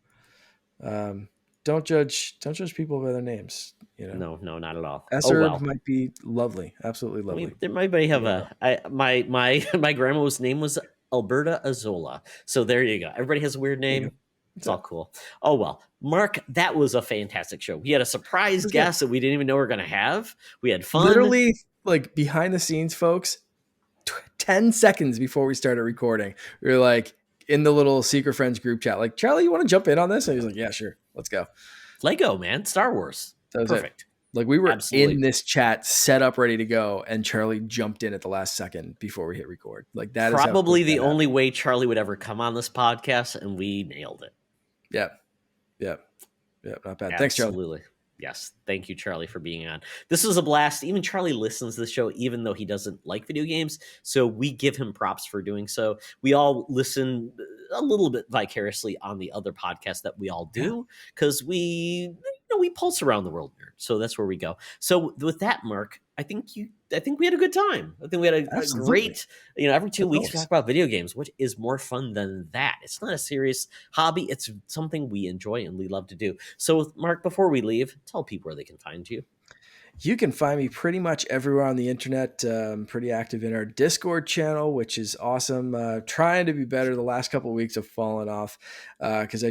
know, don't judge people by their names. You know. No, not at all. ESRB might be lovely, absolutely lovely. There might have my grandma's name was Alberta Azola. So there you go. Everybody has a weird name. It's all cool. Oh well, Mark, that was a fantastic show. We had a surprise guest that we didn't even know we were going to have. We had fun. Literally, like behind the scenes, folks. 10 seconds before we started recording, we were like in the little Secret Friends group chat, like, Charlie, you want to jump in on this? And he was like, yeah, sure, let's go. Lego, man, Star Wars. That was perfect. Like we were in this chat, set up, ready to go, and Charlie jumped in at the last second before we hit record. Like that is probably the only way Charlie would ever come on this podcast, and we nailed it. Yeah, not bad. Thanks, Charlie. Absolutely. Yes. Thank you, Charlie, for being on. This was a blast. Even Charlie listens to the show, even though he doesn't like video games. So we give him props for doing so. We all listen a little bit vicariously on the other podcasts that we all do, because we pulse around the world, nerd. So that's where we go. So with that, Mark, I think we had a good time. I think we had a great, every 2 weeks we talk about video games. What is more fun than that? It's not a serious hobby. It's something we enjoy and we love to do. So Mark, before we leave, tell people where they can find you. You can find me pretty much everywhere on the internet. I'm pretty active in our Discord channel, which is awesome. Trying to be better. The last couple of weeks have fallen off because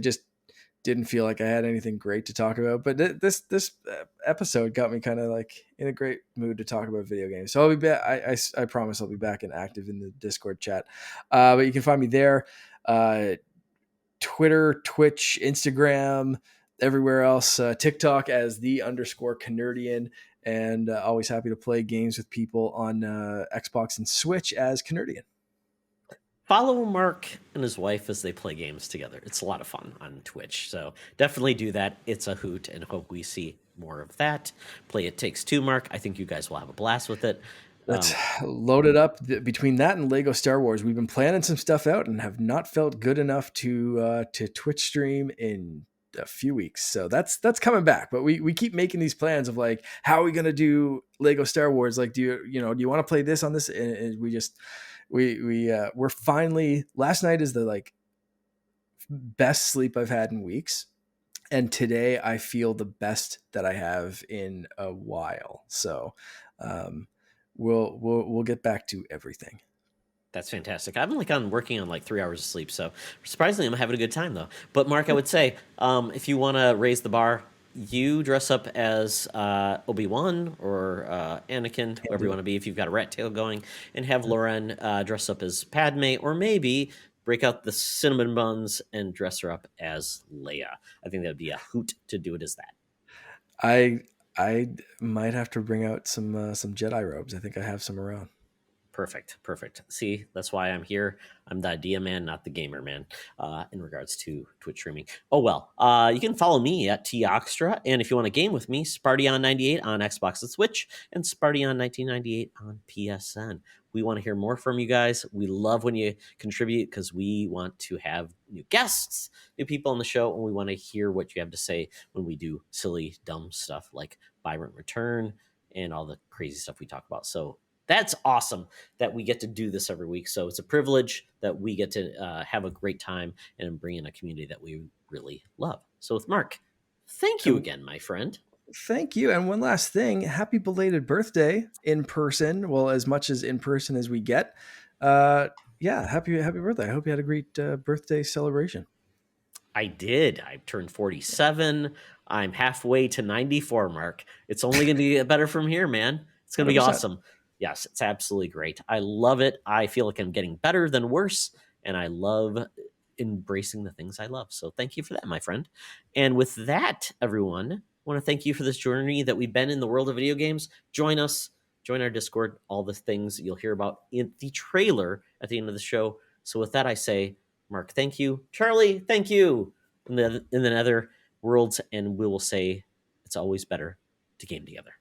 didn't feel like I had anything great to talk about, but this episode got me kind of like in a great mood to talk about video games. So I'll be back. I promise I'll be back and active in the Discord chat. But you can find me there, Twitter, Twitch, Instagram, everywhere else, TikTok as _Canardian, and always happy to play games with people on Xbox and Switch as Canardian. Follow Mark and his wife as they play games together. It's a lot of fun on Twitch, so definitely do that. It's a hoot, and hope we see more of that. Play It Takes Two, Mark. I think you guys will have a blast with it. Let's load it up. Between that and Lego Star Wars, we've been planning some stuff out and have not felt good enough to Twitch stream in a few weeks. So that's coming back. But we keep making these plans of like, how are we going to do Lego Star Wars? Like, do you want to play this on this? And we're finally, last night is the like best sleep I've had in weeks. And today I feel the best that I have in a while. So, we'll get back to everything. That's fantastic. I'm working on like 3 hours of sleep, so surprisingly, I'm having a good time though. But Mark, I would say, if you want to raise the bar, you dress up as Obi-Wan or Anakin, whoever you want to be. If you've got a rat tail going, and have Lauren dress up as Padme, or maybe break out the cinnamon buns and dress her up as Leia. I think that would be a hoot to do it as that. I might have to bring out some Jedi robes. I think I have some around. Perfect. See, that's why I'm here. I'm the idea man, not the gamer man, in regards to Twitch streaming. Oh, well, you can follow me at Toxtra, and if you want to game with me, Spartyon98 on Xbox and Switch, and Spartyon1998 on PSN. We want to hear more from you guys. We love when you contribute because we want to have new guests, new people on the show, and we want to hear what you have to say when we do silly, dumb stuff like Vibrant Return and all the crazy stuff we talk about. So that's awesome that we get to do this every week. So it's a privilege that we get to have a great time and bring in a community that we really love. So with Mark, thank you again, my friend. Thank you. And one last thing, happy belated birthday in person. Well, as much as in person as we get. Happy birthday. I hope you had a great birthday celebration. I did. I turned 47. I'm halfway to 94, Mark. It's only going to get better from here, man. It's going to be 100%. awesome. Yes, it's absolutely great. I love it. I feel like I'm getting better than worse, and I love embracing the things I love. So thank you for that, my friend. And with that, everyone, I want to thank you for this journey that we've been in the world of video games. Join us, join our Discord, all the things you'll hear about in the trailer at the end of the show. So with that, I say, Mark, thank you. Charlie, thank you. In the nether worlds, and we will say it's always better to game together.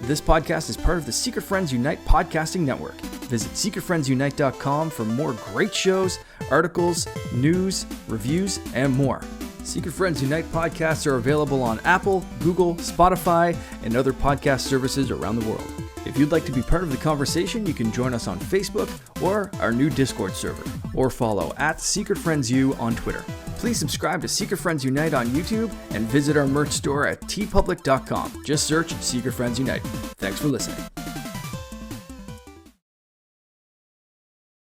This podcast is part of the Secret Friends Unite podcasting network. Visit secretfriendsunite.com for more great shows, articles, news, reviews, and more. Secret Friends Unite podcasts are available on Apple, Google, Spotify, and other podcast services around the world. If you'd like to be part of the conversation, you can join us on Facebook or our new Discord server, or follow @SecretFriendsU on Twitter. Please subscribe to Secret Friends Unite on YouTube and visit our merch store at tpublic.com. Just search Secret Friends Unite. Thanks for listening.